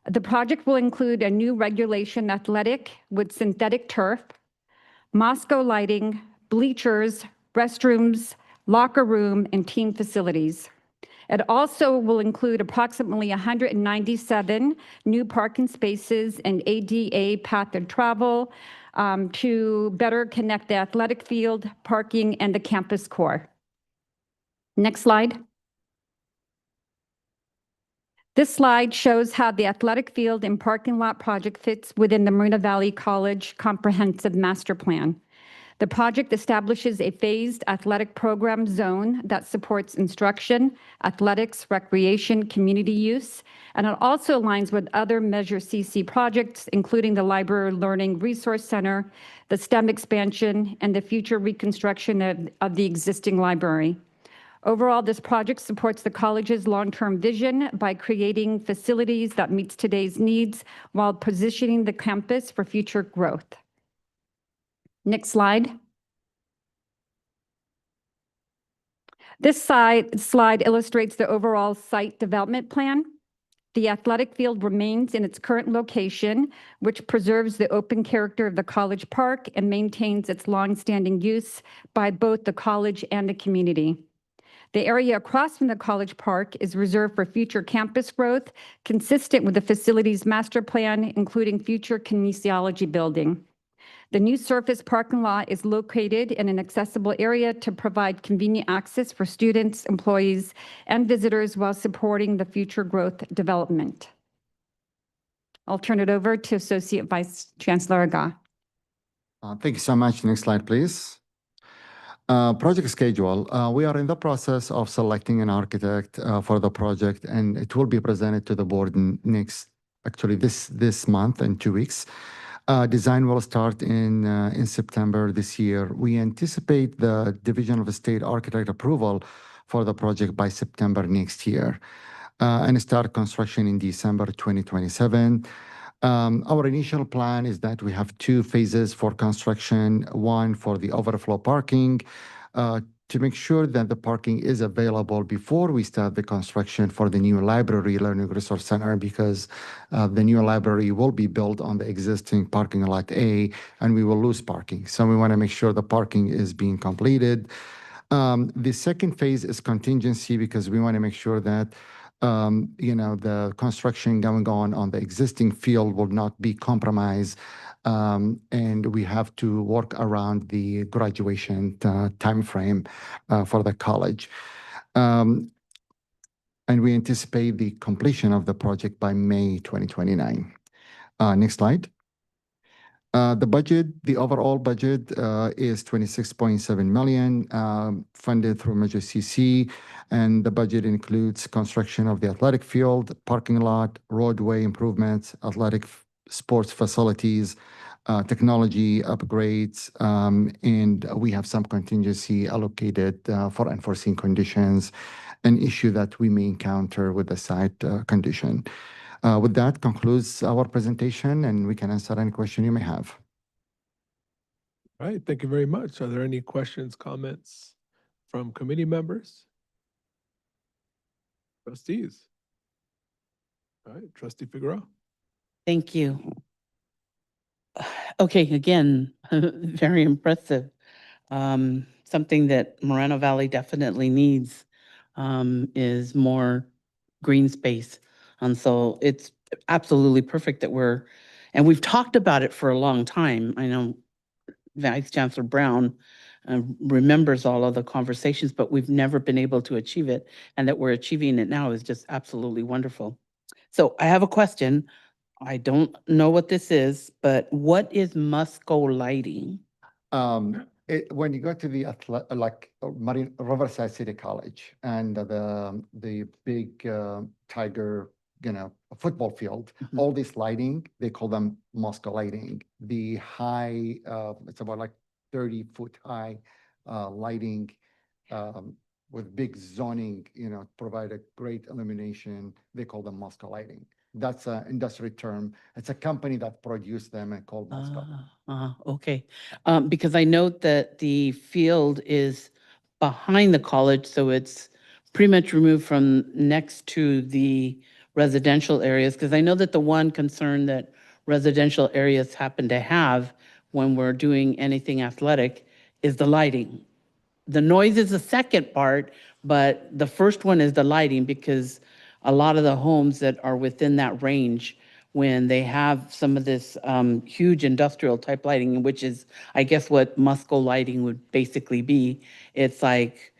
the project will include a new regulation athletic with synthetic turf, Moscow lighting, bleachers, restrooms, locker room, and team facilities. It also will include approximately 197 new parking spaces and ADA path of travel to better connect the athletic field, parking, and the campus core. Next slide. This slide shows how the athletic field and parking lot project fits within the Moreno Valley College Comprehensive Master Plan. The project establishes a phased athletic program zone that supports instruction, athletics, recreation, community use, and it also aligns with other Measure CC projects, including the Library Learning Resource Center, the STEM expansion, and the future reconstruction of the existing library. Overall, this project supports the college's long-term vision by creating facilities that meets today's needs while positioning the campus for future growth. Next slide. This slide illustrates the overall site development plan. The athletic field remains in its current location, which preserves the open character of the college park and maintains its long-standing use by both the college and the community. The area across from the college park is reserved for future campus growth, consistent with the facility's master plan, including future kinesiology building. The new surface parking lot is located in an accessible area to provide convenient access for students, employees, and visitors while supporting the future growth development. I'll turn it over to Associate Vice Chancellor Aga. Thank you so much. Next slide, please. Project schedule. We are in the process of selecting an architect for the project, and it will be presented to the board this month in 2 weeks. Design will start in September this year. We anticipate the Division of State Architect approval for the project by September next year, and start construction in December 2027. Our initial plan is that we have 2 phases for construction, one for the overflow parking, to make sure that the parking is available before we start the construction for the new library learning resource center, because the new library will be built on the existing parking lot A, and we will lose parking. So we want to make sure the parking is being completed. The second phase is contingency, because we want to make sure that the construction going on the existing field will not be compromised. And we have to work around the graduation timeframe for the college. And we anticipate the completion of the project by May 2029. Next slide. The overall budget is 26.7 million, funded through Measure CC, and the budget includes construction of the athletic field, parking lot, roadway improvements, athletic sports facilities, technology upgrades, and we have some contingency allocated for unforeseen conditions, an issue that we may encounter with the site condition. With that concludes our presentation, and we can answer any question you may have. All right, thank you very much. Are there any questions, comments from committee members? Trustees? All right, Trustee Figueroa. Thank you. Okay, again, very impressive. Something that Moreno Valley definitely needs is more green space. And so it's absolutely perfect that and we've talked about it for a long time. I know Vice Chancellor Brown remembers all of the conversations, but we've never been able to achieve it. And that we're achieving it now is just absolutely wonderful. So I have a question. I don't know what this is, but what is Musco lighting? When you go to the Riverside City College and the big tiger, football field, all this lighting, they call them Moscow lighting. The high, it's about like 30-foot high lighting with big zoning, provide a great illumination. They call them Moscow lighting. That's an industry term. It's a company that produced them and called Moscow. Okay. Because I note that the field is behind the college, so it's pretty much removed from next to the residential areas, because I know that the one concern that residential areas happen to have when we're doing anything athletic is the lighting. The noise is the second part, but the first one is the lighting, because a lot of the homes that are within that range, when they have some of this huge industrial type lighting, which is, I guess, what Musco lighting would basically be, it's like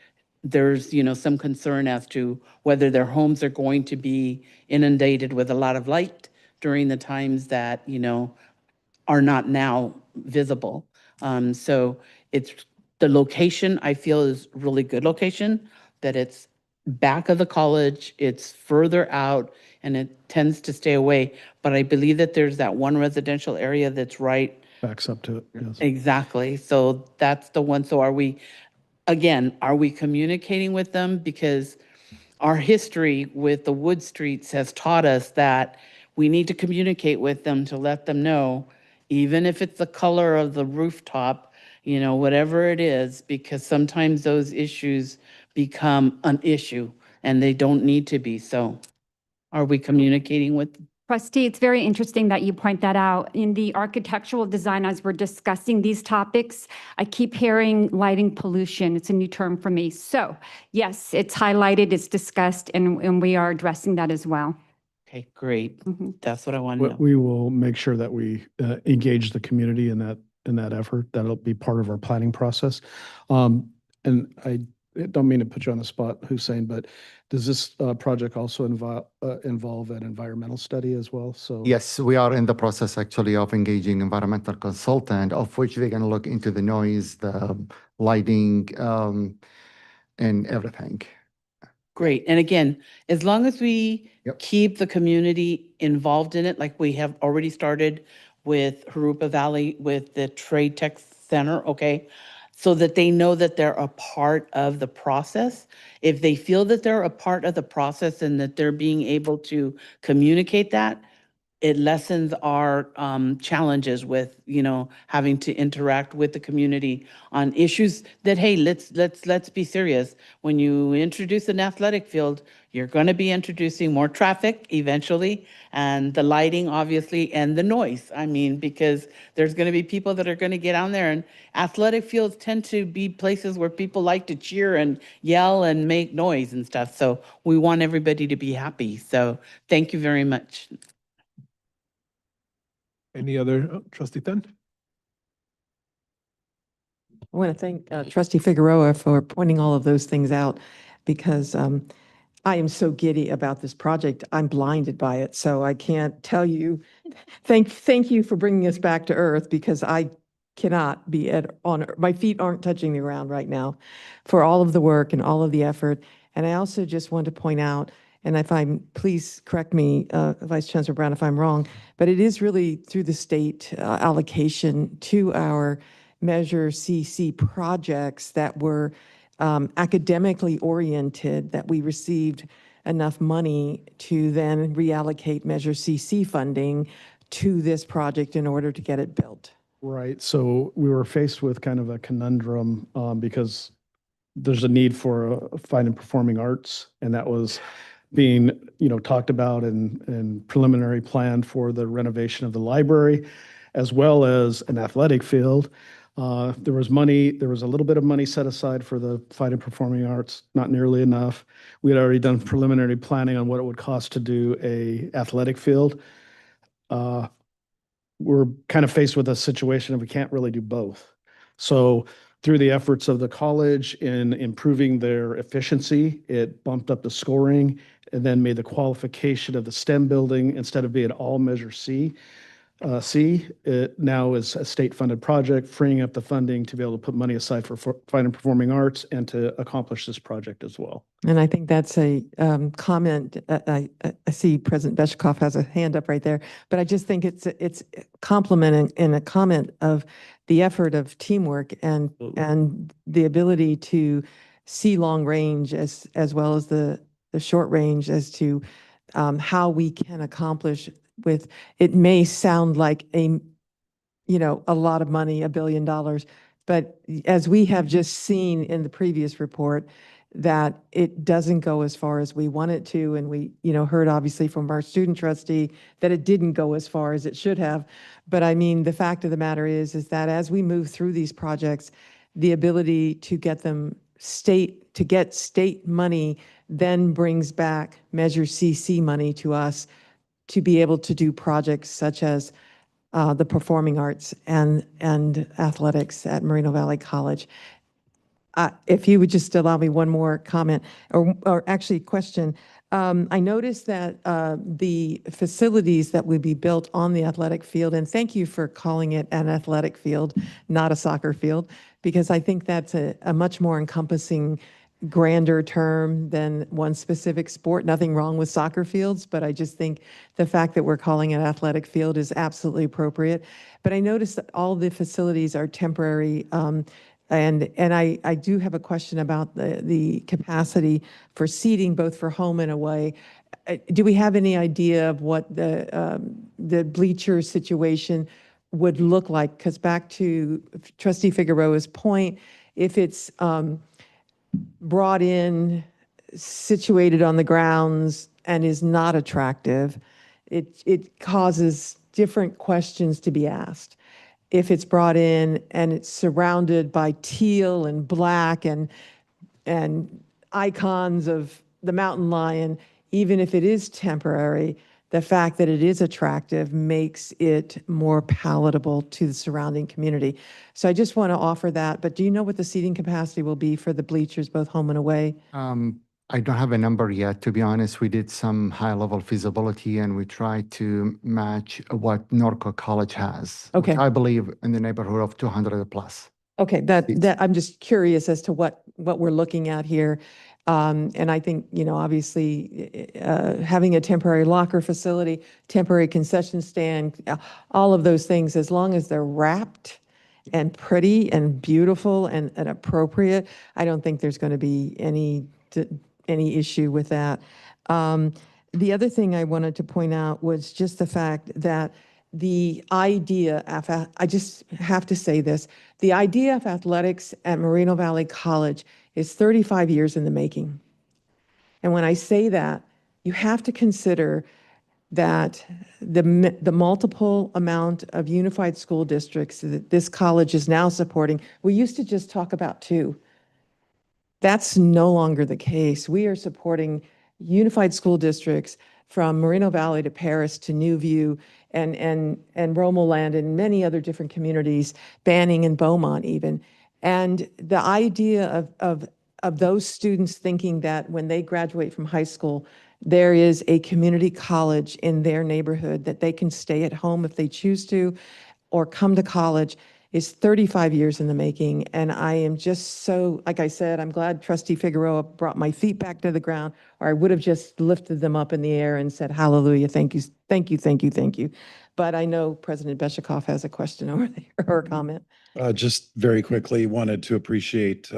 there's, some concern as to whether their homes are going to be inundated with a lot of light during the times that, are not now visible. So it's the location, I feel, is really good location, that it's back of the college, it's further out, and it tends to stay away. But I believe that there's that one residential area that's right. Backs up to it, yes. Exactly. So that's the one. So are we communicating with them? Because our history with the Wood Streets has taught us that we need to communicate with them to let them know, even if it's the color of the rooftop, whatever it is, because sometimes those issues become an issue and they don't need to be. So are we communicating with? Trustee, it's very interesting that you point that out. In the architectural design, as we're discussing these topics, I keep hearing lighting pollution. It's a new term for me. So yes, it's highlighted, it's discussed, and we are addressing that as well. Okay, great. Mhm. That's what I want to know. We will make sure that we engage the community in that effort. That'll be part of our planning process. And I don't mean to put you on the spot, Hussein, but does this project also involve an environmental study as well? So Yes, we are in the process actually of engaging environmental consultant, of which they're going to look into the noise, the lighting, and everything. Great. And again, as long as we Yep. keep the community involved in it, like we have already started with Harupa Valley, with the Trade Tech Center, okay? So that they know that they're a part of the process. If they feel that they're a part of the process and that they're being able to communicate that, it lessens our challenges with, having to interact with the community on issues that, hey, let's be serious. When you introduce an athletic field, you're going to be introducing more traffic eventually, and the lighting, obviously, and the noise. I mean, because there's going to be people that are going to get on there, and athletic fields tend to be places where people like to cheer and yell and make noise and stuff. So we want everybody to be happy. So thank you very much. Any other, Trustee Tan? I want to thank Trustee Figueroa for pointing all of those things out, because I am so giddy about this project. I'm blinded by it, so I can't tell you. Thank you for bringing us back to earth, because I cannot be my feet aren't touching the ground right now for all of the work and all of the effort. And I also just want to point out, and please correct me, Vice Chancellor Brown, if I'm wrong, but it is really through the state allocation to our Measure CC projects that were academically oriented, that we received enough money to then reallocate Measure CC funding to this project in order to get it built. right. So we were faced with kind of a conundrum because there's a need for a fine and performing arts, and that was being, talked about and preliminary plan for the renovation of the library, as well as an athletic field. There was a little bit of money set aside for the fine and performing arts, not nearly enough. We had already done preliminary planning on what it would cost to do a athletic field. We're kind of faced with a situation of we can't really do both. So through the efforts of the college in improving their efficiency, it bumped up the scoring and then made the qualification of the STEM building, instead of being all Measure C, it now is a state-funded project, freeing up the funding to be able to put money aside for fine and performing arts and to accomplish this project as well. And I think that's a comment. I see President Beshkov has a hand up right there, but I just think it's complimenting and a comment of the effort of teamwork and the ability to see long range as well as the short range as to how we can accomplish with, it may sound like a lot of money, $1 billion, but as we have just seen in the previous report, that it doesn't go as far as we want it to. And we, heard obviously from our student trustee that it didn't go as far as it should have. But I mean, the fact of the matter is that as we move through these projects, the ability to get state money then brings back Measure CC money to us to be able to do projects such as the performing arts and athletics at Moreno Valley College. If you would just allow me one more comment, or actually question. I noticed that the facilities that would be built on the athletic field, and thank you for calling it an athletic field, not a soccer field, because I think that's a much more encompassing, grander term than one specific sport. Nothing wrong with soccer fields, but I just think the fact that we're calling it athletic field is absolutely appropriate. But I noticed that all the facilities are temporary. And I do have a question about the capacity for seating, both for home and away. Do we have any idea of what the bleacher situation would look like? Because back to Trustee Figueroa's point, if it's brought in, situated on the grounds, and is not attractive, it causes different questions to be asked. If it's brought in and it's surrounded by teal and black and icons of the mountain lion, even if it is temporary, the fact that it is attractive makes it more palatable to the surrounding community. So I just want to offer that, but do you know what the seating capacity will be for the bleachers, both home and away? I don't have a number yet. To be honest, we did some high-level feasibility and we tried to match what Norco College has. Okay. Which I believe in the neighborhood of 200 plus. Okay, that I'm just curious as to what we're looking at here. And I think, obviously, having a temporary locker facility, temporary concession stand, all of those things, as long as they're wrapped and pretty and beautiful and appropriate, I don't think there's going to be any issue with that. The other thing I wanted to point out was just the fact that the idea of, I just have to say this, the idea of athletics at Moreno Valley College is 35 years in the making. And when I say that, you have to consider that the multiple amount of unified school districts that this college is now supporting, we used to just talk about 2. That's no longer the case. We are supporting unified school districts from Moreno Valley to Paris to Newview and Romoland and many other different communities, Banning and Beaumont even. And the idea of those students thinking that when they graduate from high school, there is a community college in their neighborhood that they can stay at home if they choose to, or come to college, is 35 years in the making. And I am just so, like I said, I'm glad Trustee Figueroa brought my feet back to the ground, or I would have just lifted them up in the air and said, hallelujah, thank you, thank you, thank you, thank you. But I know President Beshikoff has a question over there, or a comment. Just very quickly, wanted to appreciate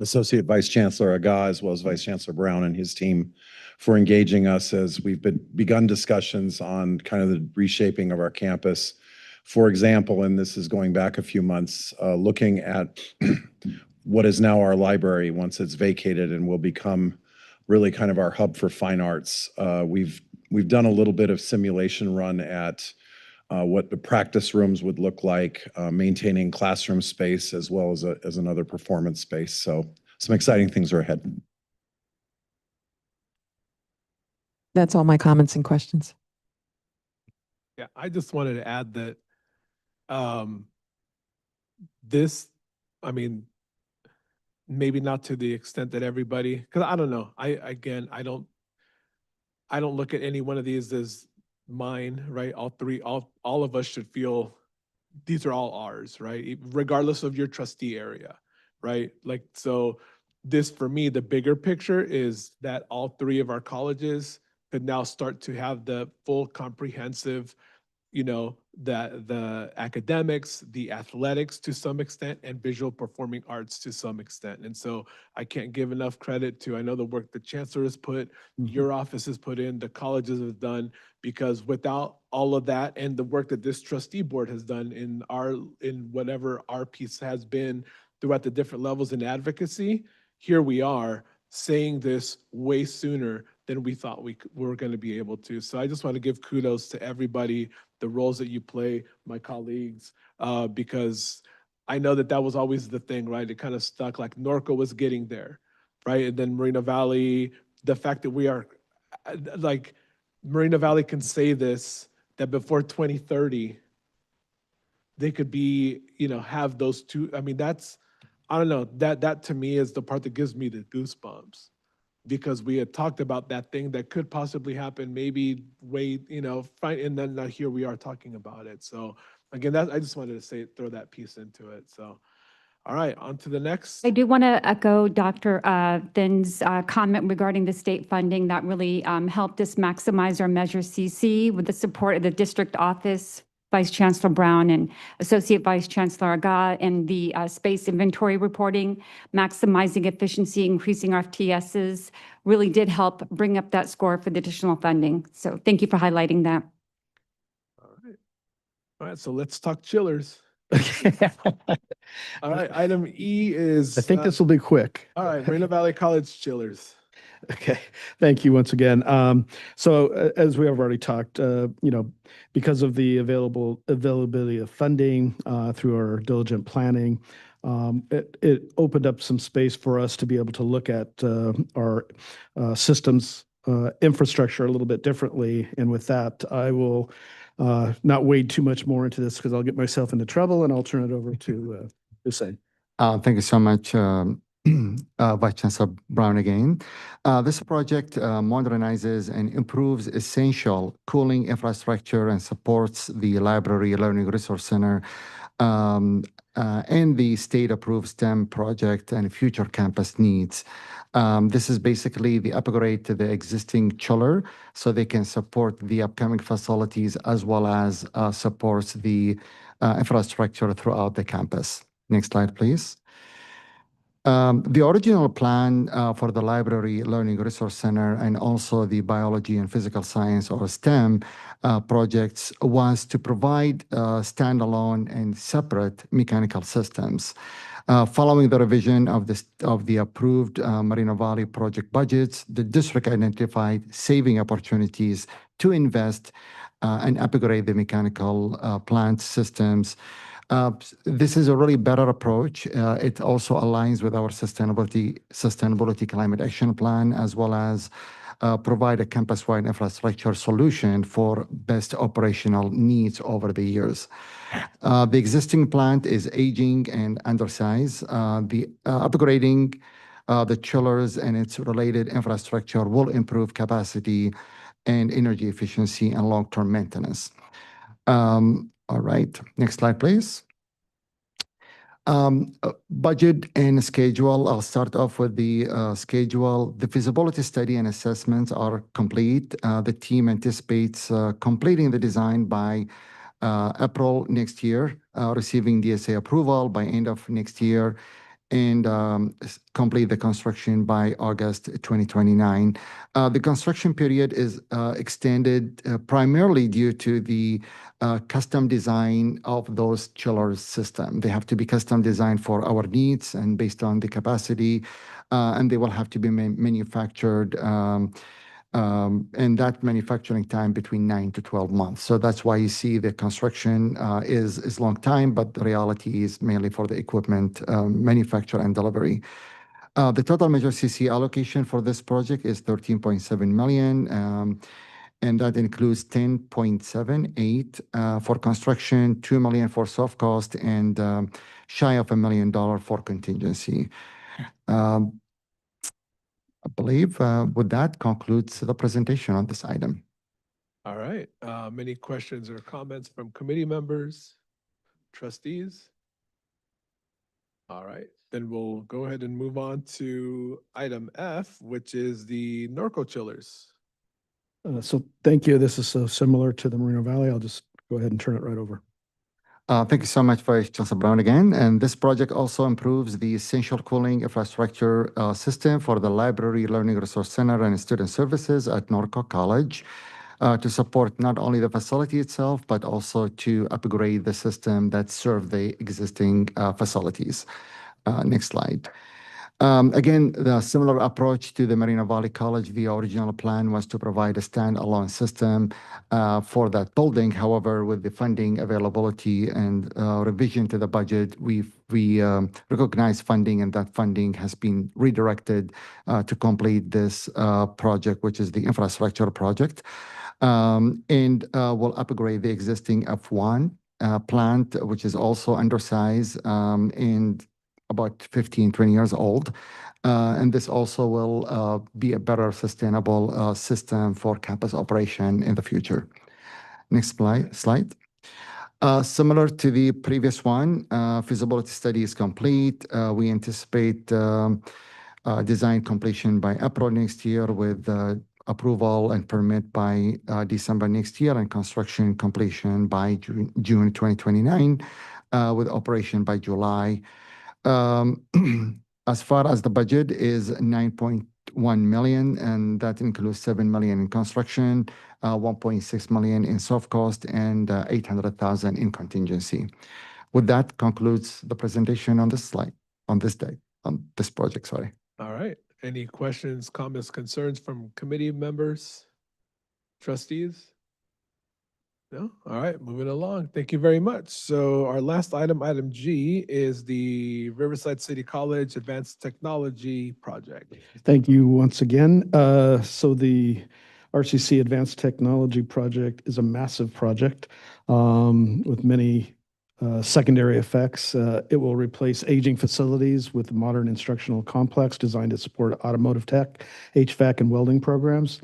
Associate Vice Chancellor Aga as well as Vice Chancellor Brown and his team for engaging us as we've begun discussions on kind of the reshaping of our campus. For example, and this is going back a few months, looking at what is now our library once it's vacated and will become really kind of our hub for fine arts. We've done a little bit of simulation run at what the practice rooms would look like, maintaining classroom space as well as another performance space. So some exciting things are ahead. That's all my comments and questions. Yeah, I just wanted to add that this, I mean, maybe not to the extent that everybody, because I don't know. I don't look at any one of these as mine, right? All three, all of us should feel these are all ours, right? Regardless of your trustee area, right? Like, so this, for me, the bigger picture is that all 3 of our colleges could now start to have the full comprehensive, the academics, the athletics to some extent, and visual performing arts to some extent. And so I can't give enough credit to, I know the work the chancellor has put, your office has put in, the colleges have done, because without all of that and the work that this trustee board has done in whatever our piece has been throughout the different levels in advocacy, here we are saying this way sooner than we thought we were going to be able to. So I just want to give kudos to everybody, the roles that you play, my colleagues, because I know that was always the thing, right? It kind of stuck, like Norco was getting there, right? And then Moreno Valley, the fact that we are, like, Moreno Valley can say this, that before 2030, they could be, have those two. I mean, I don't know, that to me is the part that gives me the goosebumps, because we had talked about that thing that could possibly happen, maybe wait, fine, and then now here we are talking about it. So again, I just wanted to throw that piece into it. So, all right, on to the next. I do want to echo Dr. Thin's comment regarding the state funding that really helped us maximize our Measure CC with the support of the district office, Vice Chancellor Brown and Associate Vice Chancellor Aga, and the space inventory reporting, maximizing efficiency, increasing our FTSs, really did help bring up that score for the additional funding. So thank you for highlighting that. All right, so let's talk chillers. All right, item E is. I think this will be quick. All right, Moreno Valley College chillers. Okay, thank you once again. So as we have already talked, because of the availability of funding through our diligent planning, it opened up some space for us to be able to look at our systems infrastructure a little bit differently. And with that, I will not wade too much more into this because I'll get myself into trouble, and I'll turn it over to Hussein. Thank you so much, Vice Chancellor Brown again. This project modernizes and improves essential cooling infrastructure and supports the Library Learning Resource Center and the state-approved STEM project and future campus needs. This is basically the upgrade to the existing chiller so they can support the upcoming facilities as well as supports the infrastructure throughout the campus. Next slide, please. The original plan for the Library Learning Resource Center and also the Biology and Physical Science, or STEM, projects was to provide standalone and separate mechanical systems. Following the revision of the approved Moreno Valley project budgets, the district identified saving opportunities to invest and upgrade the mechanical plant systems. This is a really better approach. It also aligns with our sustainability climate action plan, as well as provide a campus-wide infrastructure solution for best operational needs over the years. The existing plant is aging and undersized. Upgrading the chillers and its related infrastructure will improve capacity and energy efficiency and long-term maintenance. All right, next slide, please. Budget and schedule. I'll start off with the schedule. The feasibility study and assessments are complete. The team anticipates completing the design by April next year, receiving DSA approval by end of next year, and complete the construction by August 2029. The construction period is extended primarily due to the custom design of those chiller systems. They have to be custom designed for our needs and based on the capacity, and they will have to be manufactured and that manufacturing time between 9 to 12 months. So that's why you see the construction is long time, but the reality is mainly for the equipment manufacture and delivery. The total Measure CC allocation for this project is 13.7 million, and that includes 10.78 for construction, 2 million for soft cost, and shy of $1 million for contingency. I believe with that concludes the presentation on this item. All right. Many questions or comments from committee members, trustees? All right, then we'll go ahead and move on to item F, which is the Norco chillers. So thank you. This is so similar to the Moreno Valley. I'll just go ahead and turn it right over. Thank you so much, Vice Chancellor Brown again. And this project also improves the essential cooling infrastructure system for the Library Learning Resource Center and Student Services at Norco College to support not only the facility itself, but also to upgrade the system that serve the existing facilities. Next slide. Again, the similar approach to the Moreno Valley College, the original plan was to provide a standalone system for that building. However, with the funding availability and revision to the budget, we recognize funding, and that funding has been redirected to complete this project, which is the infrastructure project. And we'll upgrade the existing F1 plant, which is also undersized and about 15, 20 years old. And this also will be a better sustainable system for campus operation in the future. Next slide. Similar to the previous one, feasibility study is complete. We anticipate design completion by April next year with approval and permit by December next year, and construction completion by June 2029 with operation by July. As far as the budget is 9.1 million, and that includes 7 million in construction, 1.6 million in soft cost, and 800,000 in contingency. With that concludes the presentation on this slide, on this project, sorry. All right. Any questions, comments, concerns from committee members, trustees? No? All right, moving along. Thank you very much. So our last item, item G, is the Riverside City College Advanced Technology Project. Thank you once again. So the RCC Advanced Technology Project is a massive project with many secondary effects. It will replace aging facilities with a modern instructional complex designed to support automotive tech, HVAC, and welding programs.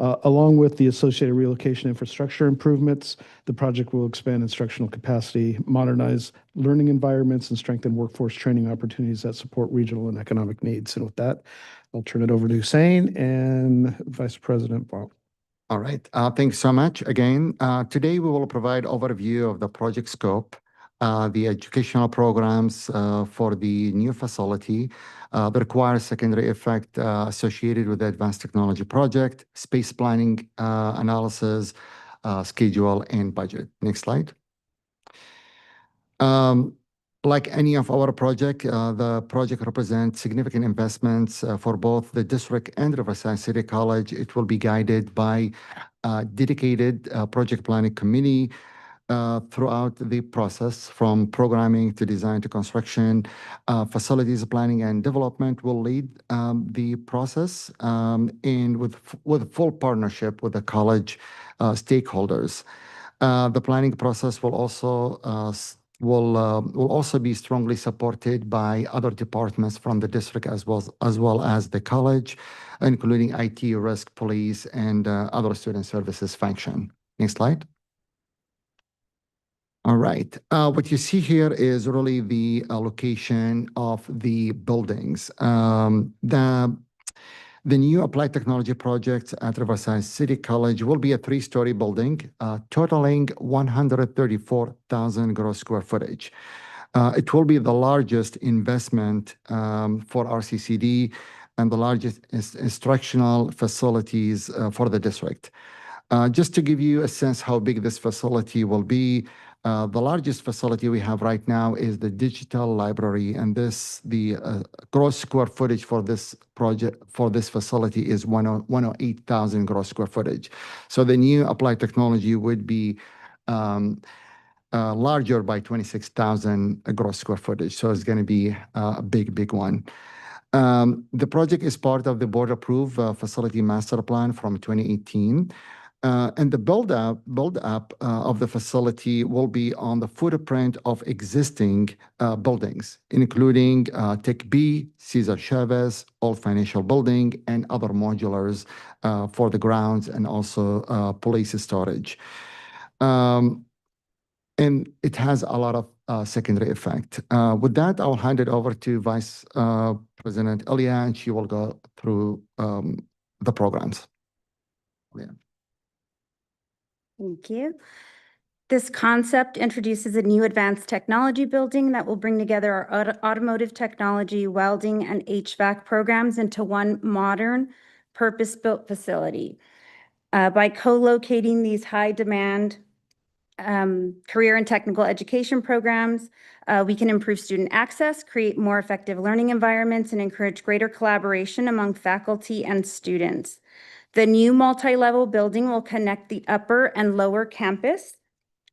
Along with the associated relocation infrastructure improvements, the project will expand instructional capacity, modernize learning environments, and strengthen workforce training opportunities that support regional and economic needs. And with that, I'll turn it over to Hussein and Vice President Baum. All right. Thanks so much again. Today, we will provide overview of the project scope, the educational programs for the new facility, the required secondary effect associated with the advanced technology project, space planning analysis, schedule, and budget. Next slide. Like any of our project, the project represents significant investments for both the district and Riverside City College. It will be guided by a dedicated project planning committee throughout the process, from programming to design to construction. Facilities planning and development will lead the process, and with full partnership with the college stakeholders. The planning process will also be strongly supported by other departments from the district as well as the college, including IT, risk, police, and other student services function. Next slide. All right. What you see here is really the location of the buildings. The new applied technology project at Riverside City College will be a 3-story building, totaling 134,000 gross square footage. It will be the largest investment for RCCD and the largest instructional facilities for the district. Just to give you a sense how big this facility will be, the largest facility we have right now is the digital library, and the gross square footage for this project, for this facility, is 108,000 gross square footage. So the new applied technology would be larger by 26,000 gross square footage. So it's going to be a big one. The project is part of the board-approved facility master plan from 2018. And the build-up of the facility will be on the footprint of existing buildings, including Tech B, Cesar Chavez, Old Financial Building, and other modulars for the grounds, and also police storage. And it has a lot of secondary effect. With that, I'll hand it over to Vice President Elia, and she will go through the programs. Yeah. Thank you. This concept introduces a new advanced technology building that will bring together our automotive technology, welding, and HVAC programs into one modern, purpose-built facility. By co-locating these high-demand career and technical education programs. We can improve student access, create more effective learning environments, and encourage greater collaboration among faculty and students. The new multi-level building will connect the upper and lower campus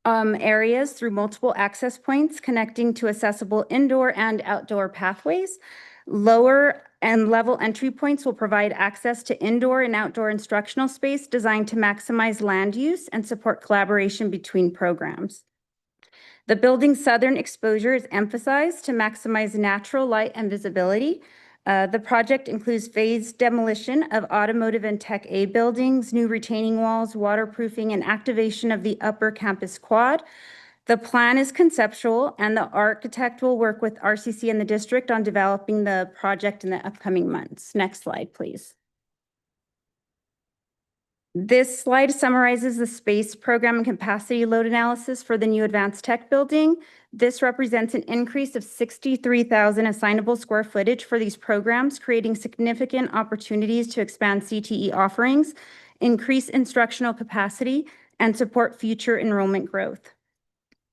areas through multiple access points connecting to accessible indoor and outdoor pathways. Lower and level entry points will provide access to indoor and outdoor instructional space designed to maximize land use and support collaboration between programs. The building's southern exposure is emphasized to maximize natural light and visibility. The project includes phased demolition of automotive and Tech A buildings, new retaining walls, waterproofing, and activation of the upper campus quad. The plan is conceptual, and the architect will work with RCC and the district on developing the project in the upcoming months. Next slide, please. This slide summarizes the space program and capacity load analysis for the new advanced tech building. This represents an increase of 63,000 assignable square footage for these programs, creating significant opportunities to expand CTE offerings, increase instructional capacity, and support future enrollment growth.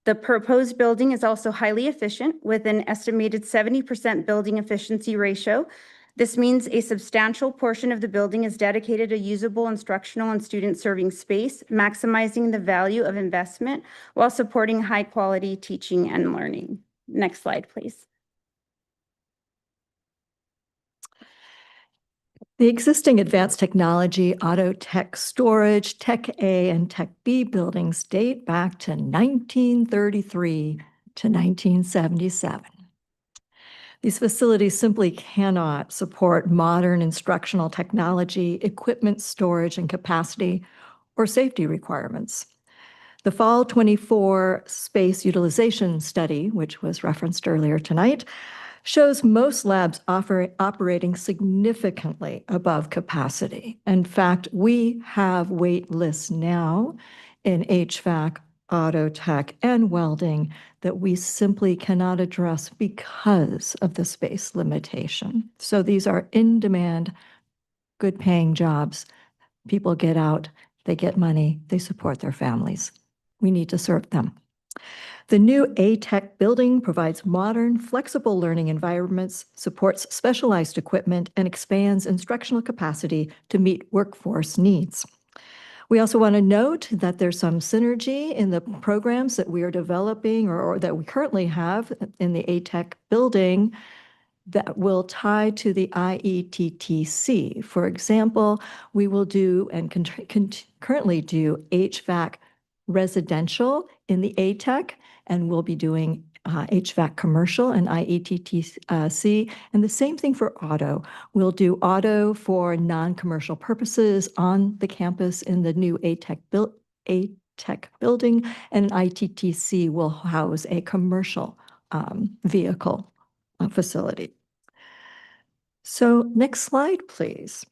The proposed building is also highly efficient with an estimated 70% building efficiency ratio. This means a substantial portion of the building is dedicated to usable instructional and student serving space, maximizing the value of investment while supporting high quality teaching and learning. Next slide, please. The existing advanced technology, auto tech storage, Tech A and Tech B buildings date back to 1933 to 1977. These facilities simply cannot support modern instructional technology, equipment storage and capacity, or safety requirements. The Fall 24 Space Utilization Study, which was referenced earlier tonight, shows most labs operating significantly above capacity. In fact, we have wait lists now in HVAC, auto tech, and welding that we simply cannot address because of the space limitation. So these are in-demand, good-paying jobs. People get out, they get money, they support their families. We need to serve them. The new A-Tech building provides modern, flexible learning environments, supports specialized equipment, and expands instructional capacity to meet workforce needs. We also want to note that there's some synergy in the programs that we are developing or that we currently have in the A-Tech building that will tie to the IETTC. For example, we will do and currently do HVAC residential in the A-Tech, and we'll be doing HVAC commercial and IETTC, and the same thing for auto. We'll do auto for non-commercial purposes on the campus in the new A-Tech building, and IETTC will house a commercial vehicle facility. So next slide, please.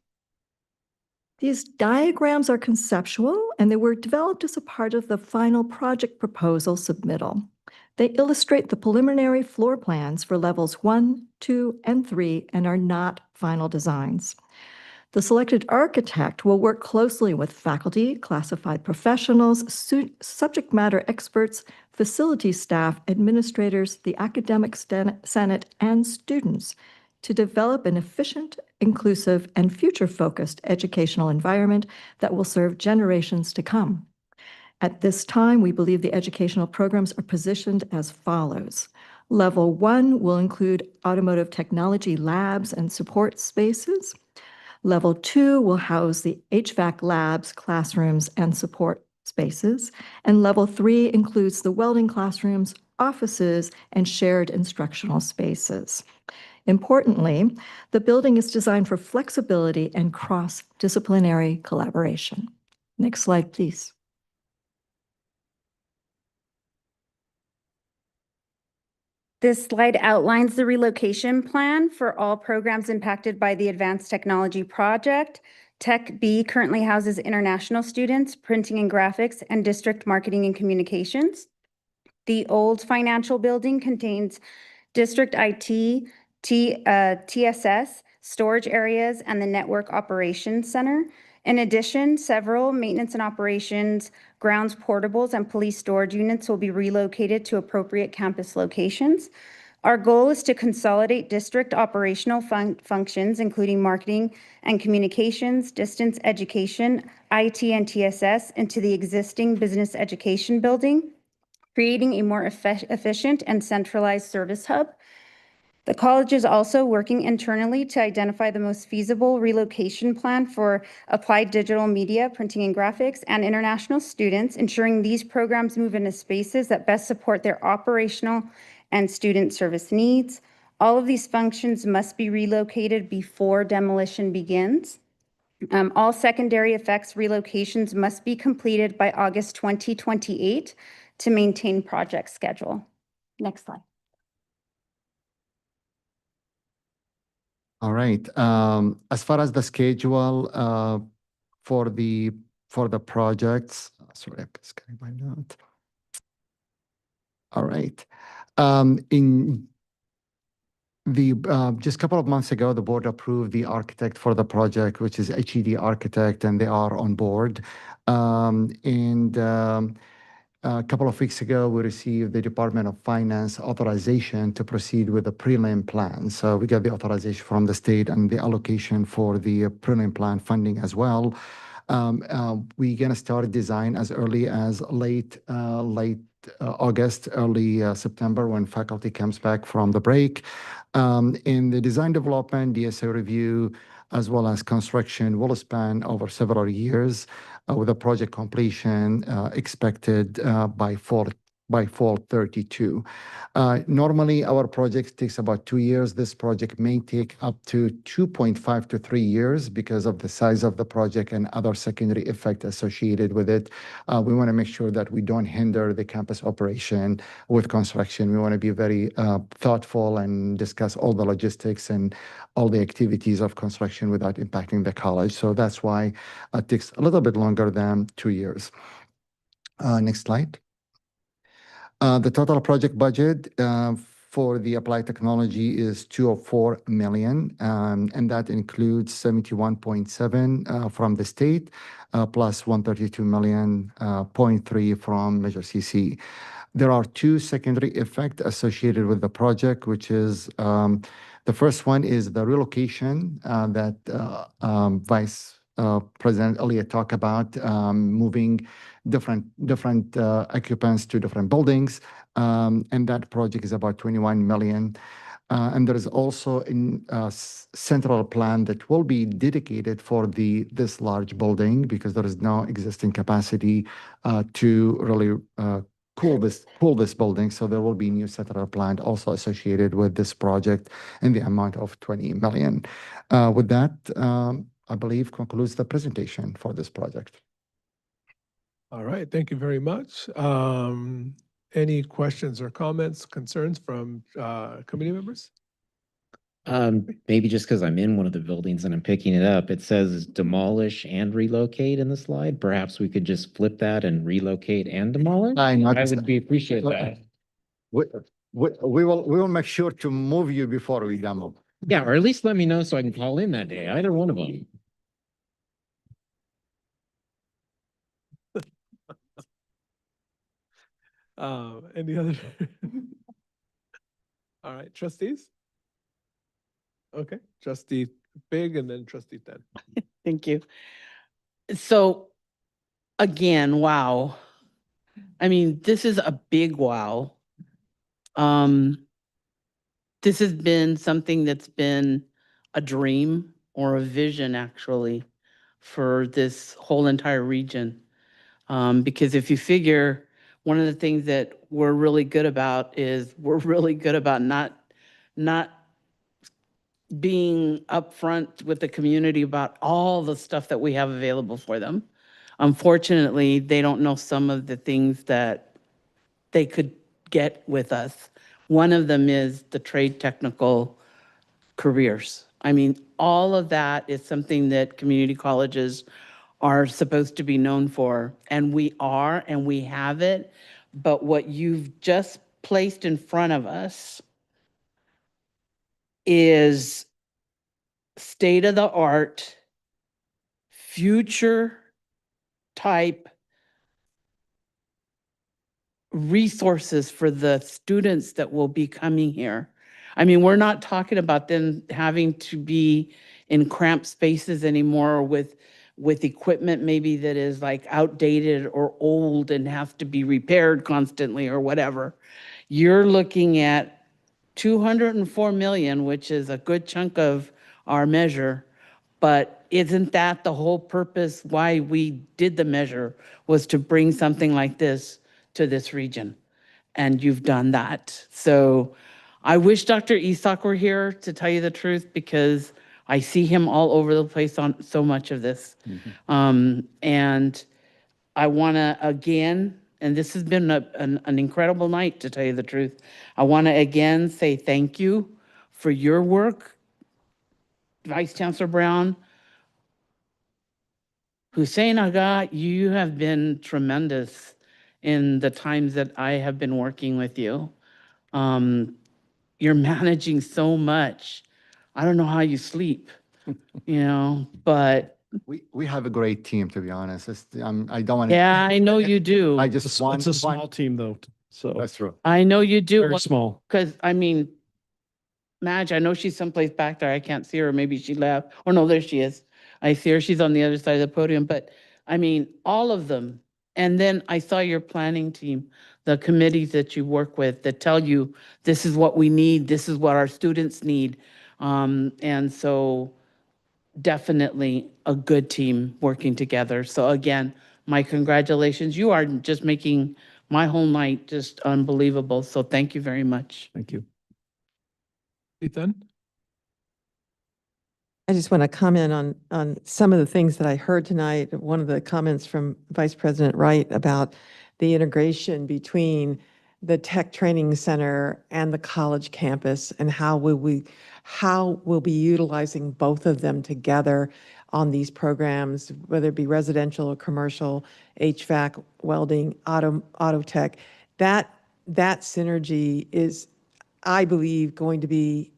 These diagrams are conceptual, and they were developed as a part of the final project proposal submittal. They illustrate the preliminary floor plans for levels 1, 2, and 3 and are not final designs. The selected architect will work closely with faculty, classified professionals, subject matter experts, facility staff, administrators, the academic senate, and students to develop an efficient, inclusive, and future-focused educational environment that will serve generations to come. At this time, we believe the educational programs are positioned as follows. Level 1 will include automotive technology labs and support spaces. Level 2 will house the HVAC labs, classrooms, and support spaces. And Level 3 includes the welding classrooms, offices, and shared instructional spaces. Importantly, the building is designed for flexibility and cross-disciplinary collaboration. Next slide, please. This slide outlines the relocation plan for all programs impacted by the Advanced Technology Project. Tech B currently houses international students, printing and graphics, and district marketing and communications. The old financial building contains district IT, TSS, storage areas, and the network operations center. In addition, several maintenance and operations, grounds portables, and police storage units will be relocated to appropriate campus locations. Our goal is to consolidate district operational functions, including marketing and communications, distance education, IT, and TSS, into the existing business education building, creating a more efficient and centralized service hub. The college is also working internally to identify the most feasible relocation plan for applied digital media, printing and graphics, and international students, ensuring these programs move into spaces that best support their operational and student service needs. All of these functions must be relocated before demolition begins. All secondary effects relocations must be completed by August 2028 to maintain project schedule. Next slide. All right. As far as the schedule for the projects, sorry, I'm just getting my note. All right. In the just a couple of months ago, the board approved the architect for the project, which is HED Architect, and they are on board. A couple of weeks ago, we received the Department of Finance authorization to proceed with the prelim plan. So we got the authorization from the state and the allocation for the prelim plan funding as well. We're going to start design as early as late August, early September, when faculty comes back from the break. In the design development, DSA review, as well as construction, will span over several years, with a project completion expected by fall 32. Normally, our project takes about 2 years. This project may take up to 2.5 to 3 years because of the size of the project and other secondary effects associated with it. We want to make sure that we don't hinder the campus operation with construction. We want to be very thoughtful and discuss all the logistics and all the activities of construction without impacting the college. So that's why it takes a little bit longer than 2 years. Next slide. The total project budget for the applied technology is $204 million, and that includes 71.7 from the state, plus 132 million, 0.3 from Measure CC. There are two secondary effects associated with the project, which is the first one is the relocation that Vice President Elliott talked about, moving different occupants to different buildings, and that project is about 21 million. And there is also a central plan that will be dedicated for this large building because there is no existing capacity to really cool this building. So there will be new central plan also associated with this project in the amount of 20 million. With that, I believe concludes the presentation for this project. All right, thank you very much. Any questions or comments, concerns from committee members? Maybe just because I'm in one of the buildings and I'm picking it up, it says demolish and relocate in the slide. Perhaps we could just flip that and relocate and demolish. I would appreciate that. We will make sure to move you before we demo. Yeah, or at least let me know so I can call in that day. Either one of them. Any other? All right, trustees? Okay, trustee Big and then trustee Ten. Thank you. So again, wow. I mean, this is a big wow. This has been something that's been a dream or a vision actually for this whole entire region. Because if you figure, one of the things that we're really good about is we're really good about not being upfront with the community about all the stuff that we have available for them. Unfortunately, they don't know some of the things that they could get with us. One of them is the trade technical careers. I mean, all of that is something that community colleges are supposed to be known for, and we are, and we have it. But what you've just placed in front of us is state-of-the-art future type resources for the students that will be coming here. I mean, we're not talking about them having to be in cramped spaces anymore with equipment maybe that is like outdated or old and have to be repaired constantly or whatever. You're looking at 204 million, which is a good chunk of our measure. But isn't that the whole purpose why we did the measure, was to bring something like this to this region? And you've done that. So I wish Dr. Isak were here, to tell you the truth, because I see him all over the place on so much of this. And I want to again, and this has been an incredible night, to tell you the truth. I want to again say thank you for your work, Vice Chancellor Brown. Hussein Aga, you have been tremendous in the times that I have been working with you. You're managing so much. I don't know how you sleep, but. We have a great team, to be honest. I don't want to. Yeah, I know you do. I just want. It's a small team though, so. That's true. I know you do. Very small. Because, I mean, Madge, I know she's someplace back there. I can't see her. Maybe she left. Oh, no, there she is. I see her. She's on the other side of the podium. But, I mean, all of them. And then I saw your planning team, the committees that you work with that tell you, this is what we need. This is what our students need. And so definitely a good team working together. So again, my congratulations. You are just making my whole night just unbelievable. So thank you very much. Thank you. Ethan? I just want to comment on some of the things that I heard tonight. One of the comments from Vice President Wright about the integration between the Tech Training Center and the college campus, and how we'll be utilizing both of them together on these programs, whether it be residential or commercial, HVAC, welding, auto tech. That synergy is, I believe, going to be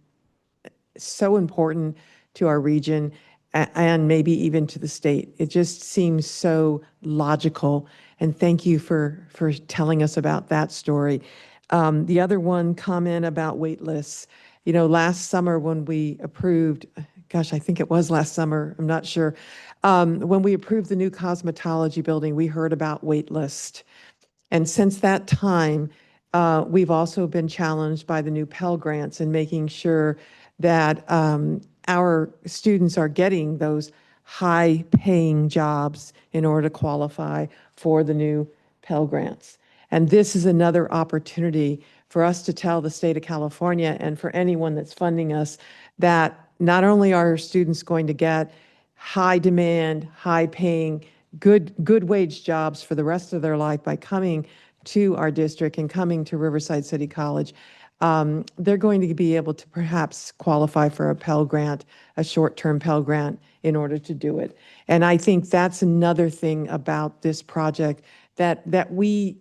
so important to our region and maybe even to the state. It just seems so logical. And thank you for telling us about that story. The other one comment about wait lists. Last summer when we approved, gosh, I think it was last summer, I'm not sure. When we approved the new cosmetology building, we heard about wait list. And since that time, we've also been challenged by the new Pell Grants and making sure that our students are getting those high-paying jobs in order to qualify for the new Pell Grants. And this is another opportunity for us to tell the state of California, and for anyone that's funding us, that not only are our students going to get high-demand, high-paying, good wage jobs for the rest of their life by coming to our district and coming to Riverside City College, they're going to be able to perhaps qualify for a Pell Grant, a short-term Pell Grant, in order to do it. And I think that's another thing about this project that we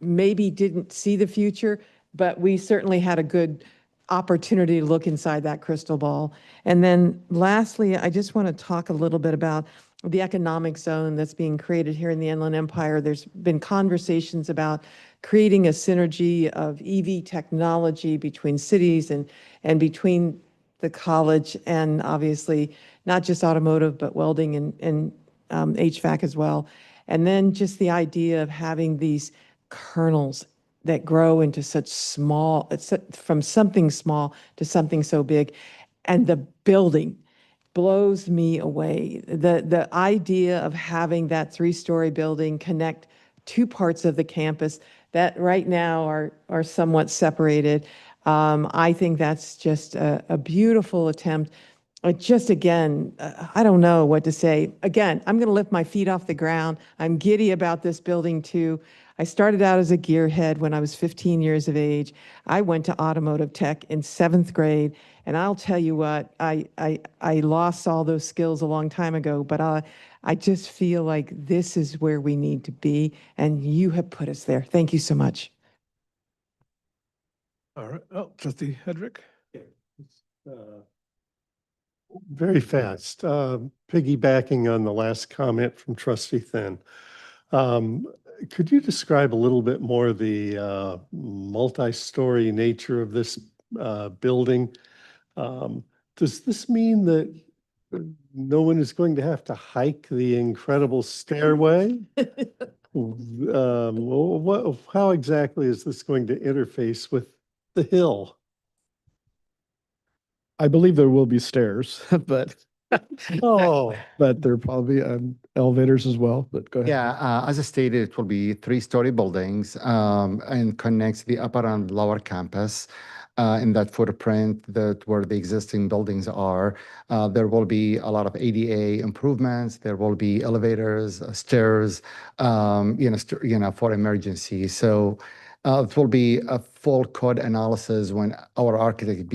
maybe didn't see the future, but we certainly had a good opportunity to look inside that crystal ball. And then lastly, I just want to talk a little bit about the economic zone that's being created here in the Inland Empire. There's been conversations about creating a synergy of EV technology between cities and between the college, and obviously not just automotive, but welding and HVAC as well. And then just the idea of having these kernels that grow into such small, from something small to something so big. And the building blows me away. The idea of having that 3-story building connect two parts of the campus that right now are somewhat separated. I think that's just a beautiful attempt. Just again, I don't know what to say. Again, I'm going to lift my feet off the ground. I'm giddy about this building too. I started out as a gearhead when I was 15 years of age. I went to automotive tech in 7th grade, and I'll tell you what, I lost all those skills a long time ago, but I just feel like this is where we need to be, and you have put us there. Thank you so much. All right. Oh, Trustee Hedrick? Very fast. Piggybacking on the last comment from Trustee Thin. Could you describe a little bit more the multi-story nature of this building? Does this mean that no one is going to have to hike the incredible stairway? How exactly is this going to interface with the hill? I believe there will be stairs, but Oh, but there are probably elevators as well, but go ahead. Yeah, as I stated, it will be three-story buildings and connects the upper and lower campus. In that footprint that where the existing buildings are, there will be a lot of ADA improvements. There will be elevators, stairs, for emergency. So it will be a full code analysis when our architect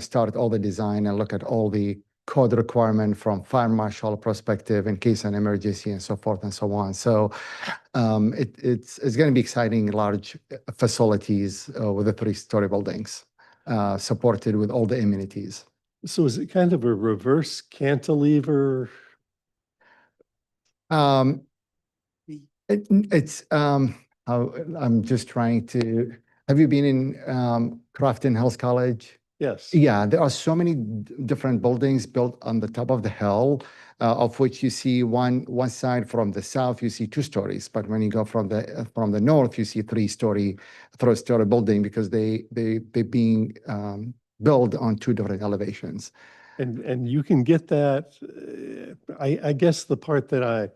start all the design and look at all the code requirement from fire marshal perspective in case an emergency and so forth and so on. So it's going to be exciting, large facilities with the three-story buildings supported with all the amenities. so is it kind of a reverse cantilever? Um, I'm just trying to. Have you been in Crofton Hills College? Yes. Yeah, there are so many different buildings built on the top of the hill, of which you see one side from the south, you see 2 stories. But when you go from the north, you see three-story building because they being built on 2 different elevations. And you can get that, I guess the part that I,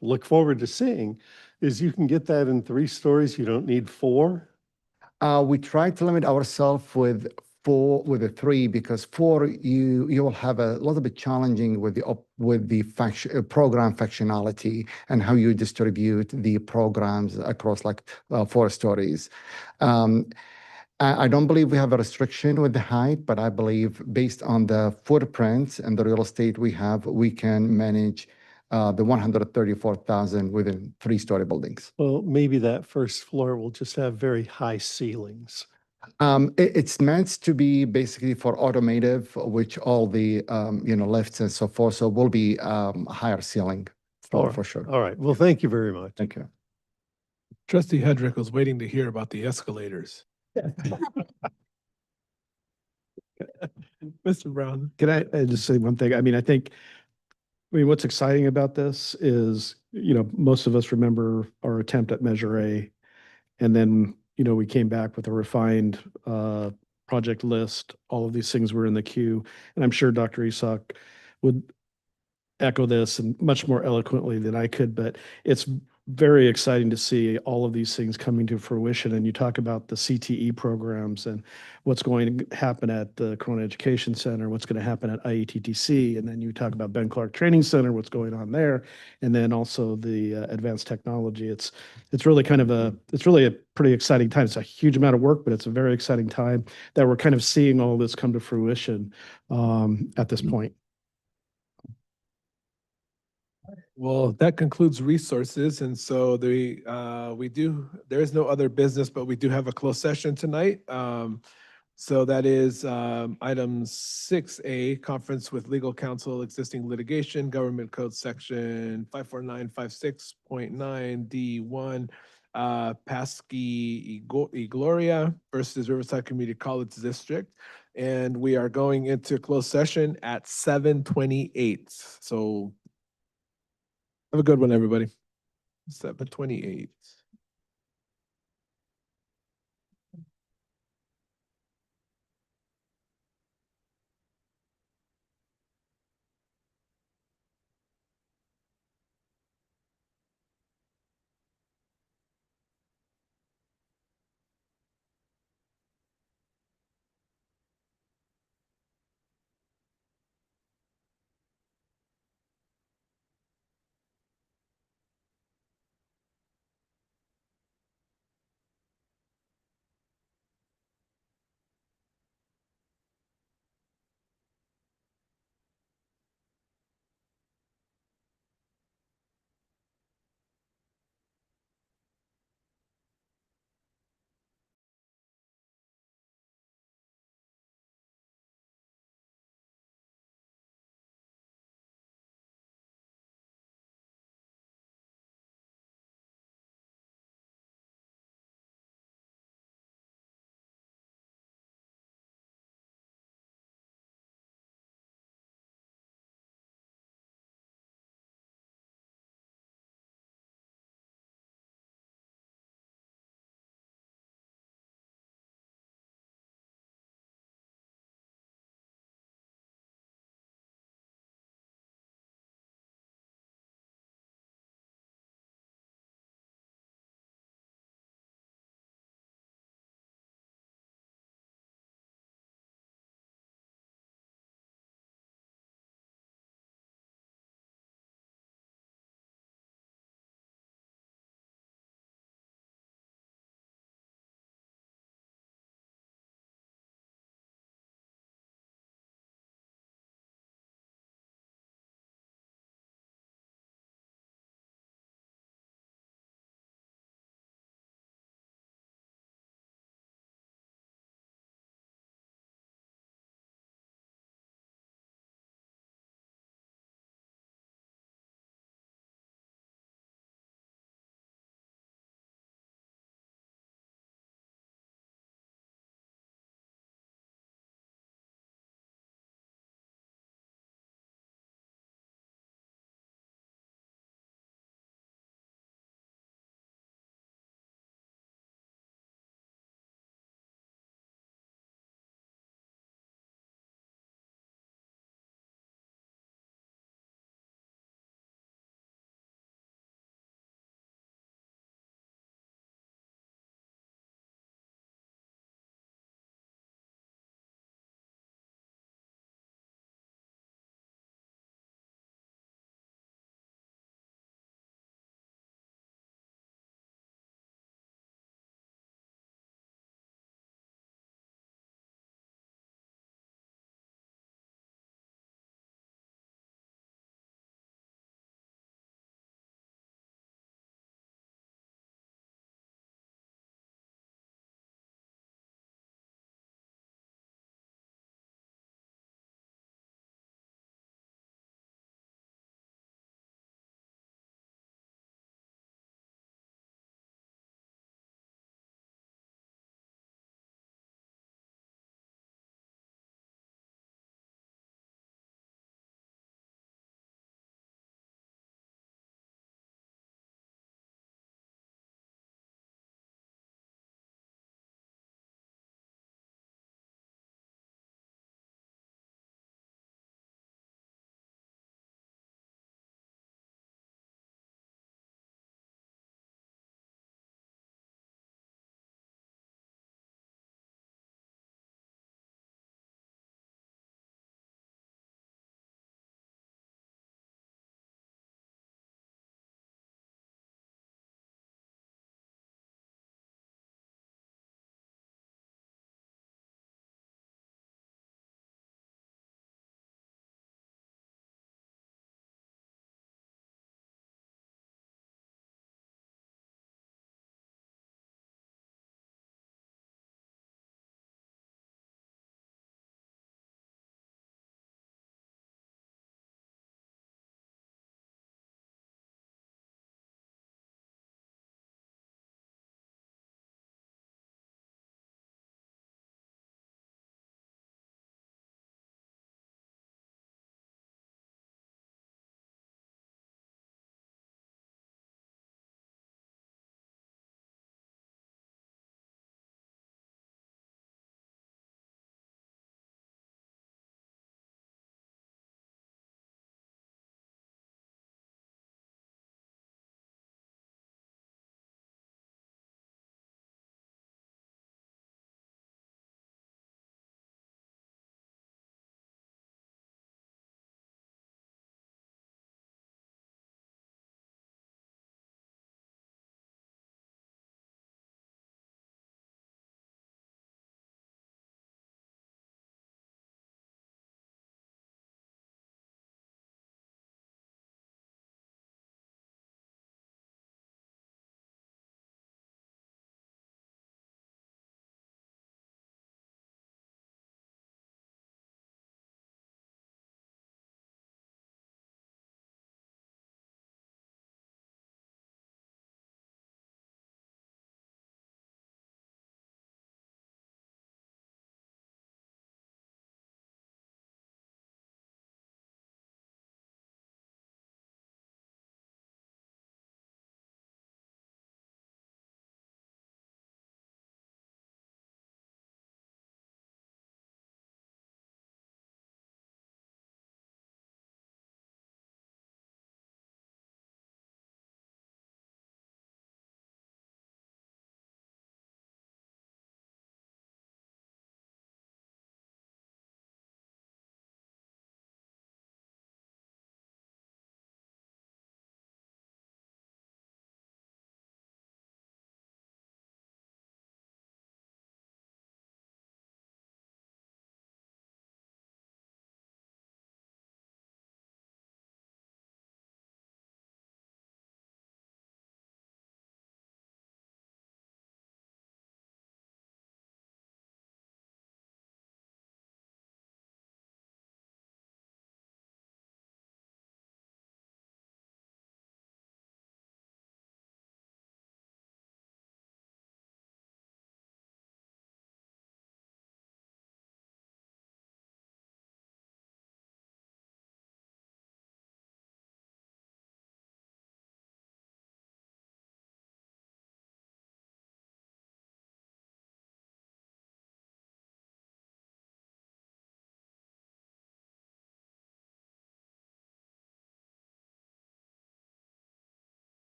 look forward to seeing is you can get that in 3 stories. You don't need 4. We try to limit ourselves with 4, with a 3, because 4 you will have a little bit challenging with the program functionality and how you distribute the programs across 4 stories. I don't believe we have a restriction with the height, but I believe based on the footprints and the real estate we have, we can manage the 134,000 within 3-story buildings. Well, maybe that first floor will just have very high ceilings. It's meant to be basically for automotive, which all the lifts and so forth. So will be higher ceiling for sure. All right. Well, thank you very much. Thank you. Trustee Hedrick was waiting to hear about the escalators. Mr. Brown. Can I just say one thing? I mean, what's exciting about this is, most of us remember our attempt at Measure A. And then, we came back with a refined project list. All of these things were in the queue. And I'm sure Dr. Isak would echo this and much more eloquently than I could, but it's very exciting to see all of these things coming to fruition. And you talk about the CTE programs and what's going to happen at the Corona Education Center, what's going to happen at IETTC, and then you talk about Ben Clark Training Center, what's going on there, and then also the advanced technology. It's really a pretty exciting time. It's a huge amount of work, but it's a very exciting time that we're kind of seeing all this come to fruition at this point. Well, that concludes resources. And so there is no other business, but we do have a closed session tonight. So that is item 6A, conference with legal counsel, existing litigation, government code section 54956.9 D1, Pasky Gloria versus Riverside Community College District. And we are going into closed session at 7:28. So have a good one, everybody. 7:28.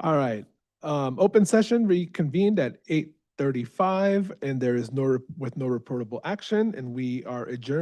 All right. Open session reconvened at 8:35, and there is no reportable action, and we are adjourned.